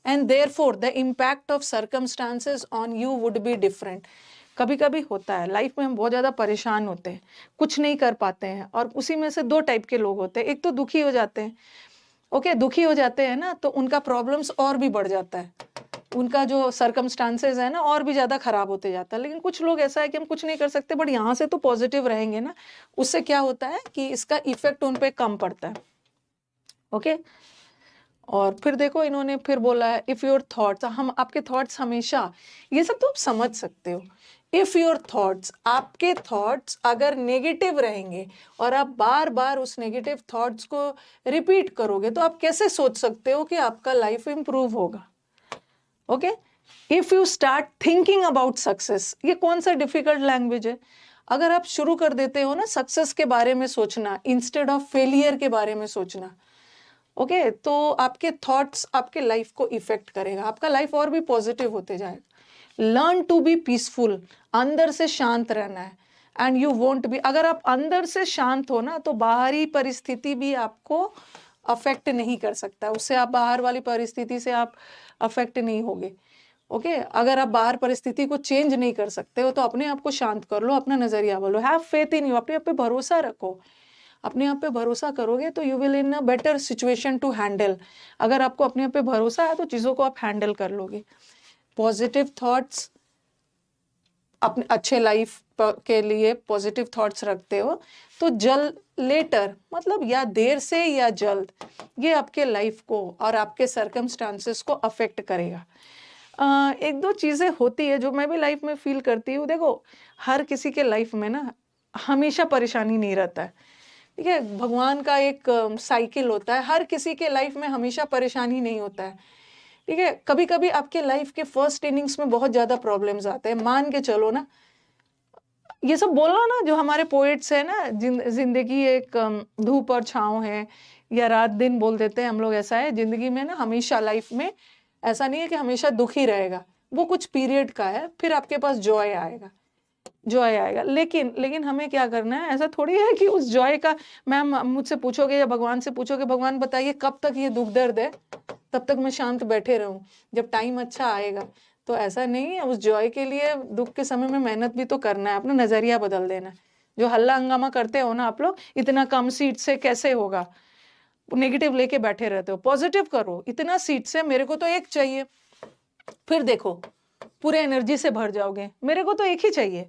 And therefore the impact of circumstances on you would be different. कभी कभी होता है लाइफ में, हम बहुत ज़्यादा परेशान होते हैं, कुछ नहीं कर पाते हैं, और उसी में से दो टाइप के लोग होते हैं। एक तो दुखी हो जाते हैं, ओके, दुखी हो जाते हैं ना, तो उनका प्रॉब्लम्स और भी बढ़ जाता है, उनका जो सर्कमस्टांसेस है ना और भी ज़्यादा खराब होते जाता है। लेकिन कुछ लोग ऐसा है कि हम कुछ नहीं कर सकते, बट यहाँ से तो पॉजिटिव रहेंगे ना, उससे क्या होता है कि इसका इफेक्ट उन पे कम पड़ता है। ओके, और फिर देखो इन्होंने फिर बोला है इफ योर थॉट्स, हम आपके थॉट्स हमेशा, ये सब तो आप समझ सकते हो। इफ योर थॉट्स, आपके थॉट्स अगर नेगेटिव रहेंगे और आप बार बार उस नेगेटिव थॉट्स को रिपीट करोगे, तो आप कैसे सोच सकते हो कि आपका लाइफ इंप्रूव होगा? Okay, if you start thinking about success, ये कौन सा डिफिकल्ट लैंग्वेज है? अगर आप शुरू कर देते हो ना सक्सेस के बारे में सोचना इंस्टेड ऑफ फेलियर के बारे में सोचना, ओके, तो आपके थॉट्स आपके लाइफ को इफेक्ट करेगा, आपका लाइफ और भी पॉजिटिव होते जाएगा। लर्न टू बी पीसफुल, अंदर से शांत रहना है, एंड यू वोंट बी, अगर आप अंदर से शांत हो ना, तो बाहरी परिस्थिति भी आपको अफेक्ट नहीं कर सकता, उससे आप बाहर वाली परिस्थिति से आप अफेक्ट नहीं होगे। ओके, अगर आप बाहर परिस्थिति को चेंज नहीं कर सकते हो, तो अपने आप को शांत कर लो, अपना नजरिया बोलो, हैव फेथ इन यू, अपने आप पे भरोसा रखो। अपने आप पे भरोसा करोगे तो you will in a better situation to handle. अगर आपको अपने आप पे भरोसा है तो चीज़ों को आप हैंडल कर लोगे। पॉजिटिव थॉट्स, अपने अच्छे लाइफ के लिए पॉजिटिव थॉट्स रखते हो तो जल्द, लेटर मतलब या देर से या जल्द, ये आपके लाइफ को और आपके सर्कमस्टांसेस को अफेक्ट करेगा। एक दो चीज़ें होती है जो मैं भी लाइफ में फील करती हूँ। देखो, हर किसी के लाइफ में ना हमेशा परेशानी नहीं रहता है, ठीक है, भगवान का एक साइकिल होता है, हर किसी के लाइफ में हमेशा परेशानी नहीं होता है, ठीक है। कभी कभी आपके लाइफ के फर्स्ट इनिंग्स में बहुत ज़्यादा प्रॉब्लम्स आते हैं, मान के चलो ना, ये सब बोलना ना जो हमारे पोएट्स है ना, जिंदगी एक धूप और छाँव है, या रात दिन बोल देते हैं हम लोग, ऐसा है जिंदगी में ना, हमेशा लाइफ में ऐसा नहीं है कि हमेशा दुख ही रहेगा, वो कुछ पीरियड का है, फिर आपके पास जॉय आएगा, जॉय आएगा। लेकिन हमें क्या करना है, ऐसा थोड़ी है कि उस जॉय का, मैम मुझसे पूछोगे या भगवान से पूछोगे, भगवान बताइए कब तक ये दुख दर्द है, तब तक मैं शांत बैठे रहूं, जब टाइम अच्छा आएगा। तो ऐसा नहीं है, उस जॉय के लिए दुख के समय में मेहनत भी तो करना है, अपना नजरिया बदल देना है। जो हल्ला हंगामा करते हो ना आप लोग, इतना कम सीट से कैसे होगा, नेगेटिव लेके बैठे रहते हो, पॉजिटिव करो, इतना सीट से मेरे को तो एक चाहिए, फिर देखो पूरे एनर्जी से भर जाओगे। मेरे को तो एक ही चाहिए,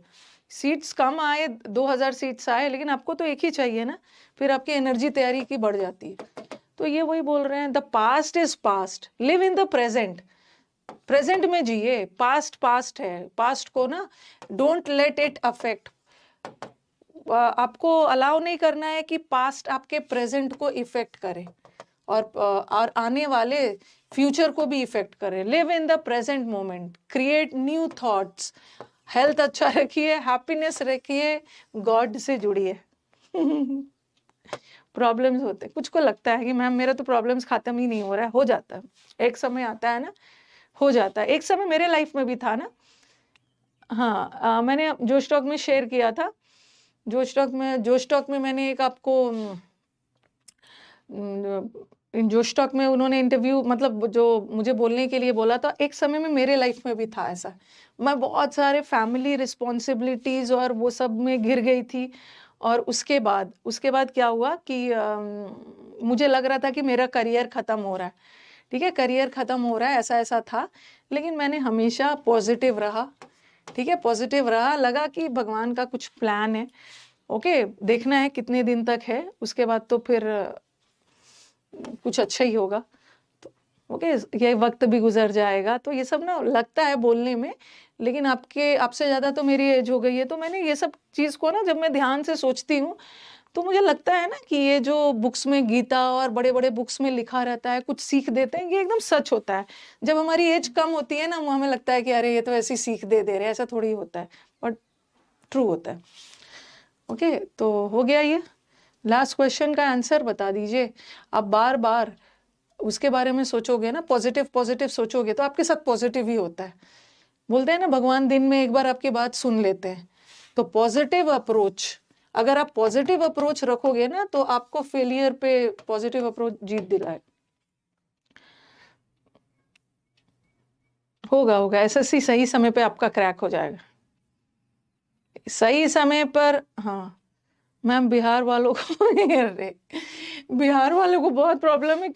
सीट्स कम आए, 2000 सीट्स आए, लेकिन आपको तो एक ही चाहिए ना, फिर आपकी एनर्जी तैयारी की बढ़ जाती है। तो ये वही बोल रहे हैं, the past is past, live in the present, present में जिए, पास्ट पास्ट है, पास्ट को ना डोंट लेट इट अफेक्ट, आपको अलाउ नहीं करना है कि पास्ट आपके प्रेजेंट को इफेक्ट करे, और आने वाले फ्यूचर को भी इफेक्ट करे। Live in the present moment, create new thoughts, health अच्छा रखिए, हैप्पीनेस रखिए, गॉड से जुड़िए। प्रॉब्लम्स होते, कुछ को लगता है कि मैम मेरा तो प्रॉब्लम्स खत्म ही नहीं हो रहा है, हो जाता है, एक समय आता है ना, हो जाता है। एक समय मेरे लाइफ में भी था ना, हाँ, मैंने जोश टॉक में शेयर किया था, जोश टॉक में मैंने एक आपको इन जोश टॉक में उन्होंने इंटरव्यू, मतलब जो मुझे बोलने के लिए बोला था, एक समय में मेरे लाइफ में भी था ऐसा, मैं बहुत सारे फैमिली रिस्पॉन्सिबिलिटीज और वो सब में घिर गई थी। और उसके बाद क्या हुआ कि मुझे लग रहा था कि मेरा करियर ख़त्म हो रहा है, ठीक है, करियर ख़त्म हो रहा है, ऐसा ऐसा था। लेकिन मैंने हमेशा पॉजिटिव रहा, ठीक है, पॉजिटिव रहा, लगा कि भगवान का कुछ प्लान है, ओके, देखना है कितने दिन तक है, उसके बाद तो फिर कुछ अच्छा ही होगा, तो ओके, ये वक्त भी गुजर जाएगा। तो ये सब ना लगता है बोलने में, लेकिन आपसे ज़्यादा तो मेरी एज हो गई है, तो मैंने ये सब चीज़ को ना, जब मैं ध्यान से सोचती हूँ, तो मुझे लगता है ना कि ये जो बुक्स में, गीता और बड़े बड़े बुक्स में लिखा रहता है, कुछ सीख देते हैं, ये एकदम सच होता है। जब हमारी एज कम होती है ना, वो हमें लगता है कि अरे ये तो ऐसी सीख दे रहे हैं, ऐसा थोड़ी होता है, बट ट्रू होता है। ओके, तो हो गया ये लास्ट क्वेश्चन का आंसर बता दीजिए। आप बार बार उसके बारे में सोचोगे ना, पॉजिटिव पॉजिटिव सोचोगे, तो आपके साथ पॉजिटिव ही होता है। बोलते हैं ना भगवान दिन में एक बार आपकी बात सुन लेते हैं। तो पॉजिटिव अप्रोच, अगर आप पॉजिटिव अप्रोच रखोगे ना, तो आपको फेलियर पे पॉजिटिव अप्रोच जीत दिलाए। होगा एसएससी सही समय पे आपका क्रैक हो जाएगा, सही समय पर। हाँ मैम, बिहार वालों को अरे बिहार वालों को बहुत प्रॉब्लम है।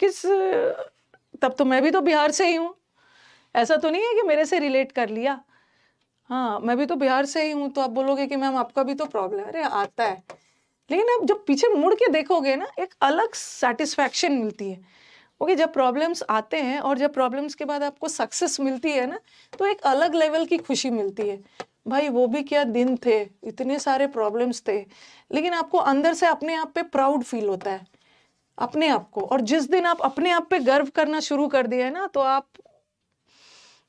तब तो मैं भी तो बिहार से ही हूँ, ऐसा तो नहीं है कि मेरे से रिलेट कर लिया। हाँ मैं भी तो बिहार से ही हूँ, तो आप बोलोगे कि मैम आपका भी तो प्रॉब्लम है। अरे आता है, लेकिन आप जब पीछे मुड़ के देखोगे ना, एक अलग सेटिस्फैक्शन मिलती है। ओके, जब प्रॉब्लम्स आते हैं और जब प्रॉब्लम्स के बाद आपको सक्सेस मिलती है ना, तो एक अलग लेवल की खुशी मिलती है। भाई वो भी क्या दिन थे, इतने सारे प्रॉब्लम्स थे, लेकिन आपको अंदर से अपने आप पे प्राउड फील होता है, अपने आप को। और जिस दिन आप अपने आप पे गर्व करना शुरू कर दिए ना, तो आप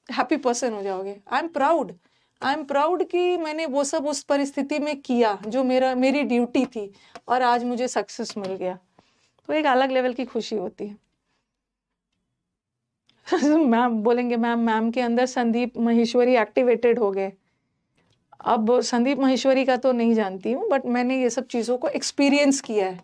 हैप्पी पर्सन हो जाओगे। आई एम प्राउड कि मैंने वो सब उस परिस्थिति में किया जो मेरी ड्यूटी थी, और आज मुझे सक्सेस मिल गया। तो एक अलग लेवल की खुशी होती है। मैम बोलेंगे मैम के अंदर संदीप माहेश्वरी एक्टिवेटेड हो गए। अब संदीप माहेश्वरी का तो नहीं जानती हूँ, बट मैंने ये सब चीज़ों को एक्सपीरियंस किया है।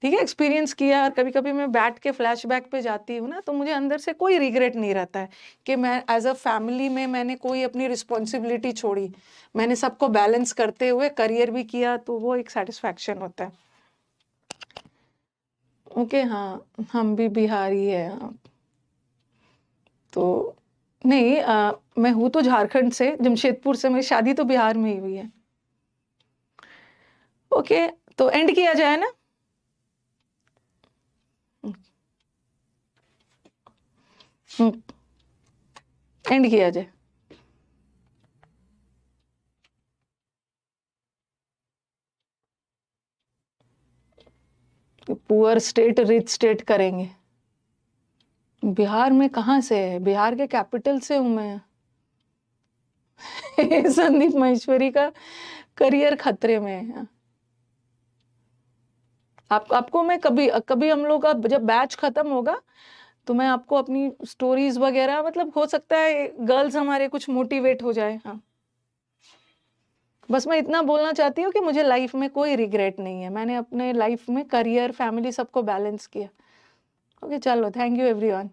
ठीक है, एक्सपीरियंस किया। और कभी कभी मैं बैठ के फ्लैशबैक पे जाती हूँ ना, तो मुझे अंदर से कोई रिग्रेट नहीं रहता है कि मैं एज अ फैमिली में मैंने कोई अपनी रिस्पॉन्सिबिलिटी छोड़ी। मैंने सबको बैलेंस करते हुए करियर भी किया, तो वो एक सेटिस्फैक्शन होता है। ओके हाँ, हम भी बिहारी है। तो नहीं, मैं हूँ तो झारखंड से, जमशेदपुर से। मेरी शादी तो बिहार में ही हुई है। ओके, तो एंड किया जाए ना। एंड किया जाए। पुअर स्टेट रिच स्टेट करेंगे। बिहार में कहाँ से है? बिहार के कैपिटल से हूँ मैं। संदीप महेश्वरी का करियर खतरे में है। आपको मैं कभी हम लोग का जब बैच खत्म होगा, तो मैं आपको अपनी स्टोरीज वगैरह, मतलब हो सकता है गर्ल्स हमारे कुछ मोटिवेट हो जाए। हाँ, बस मैं इतना बोलना चाहती हूँ कि मुझे लाइफ में कोई रिग्रेट नहीं है। मैंने अपने लाइफ में करियर, फैमिली सबको बैलेंस किया। ओके चलो, थैंक यू एवरीवन।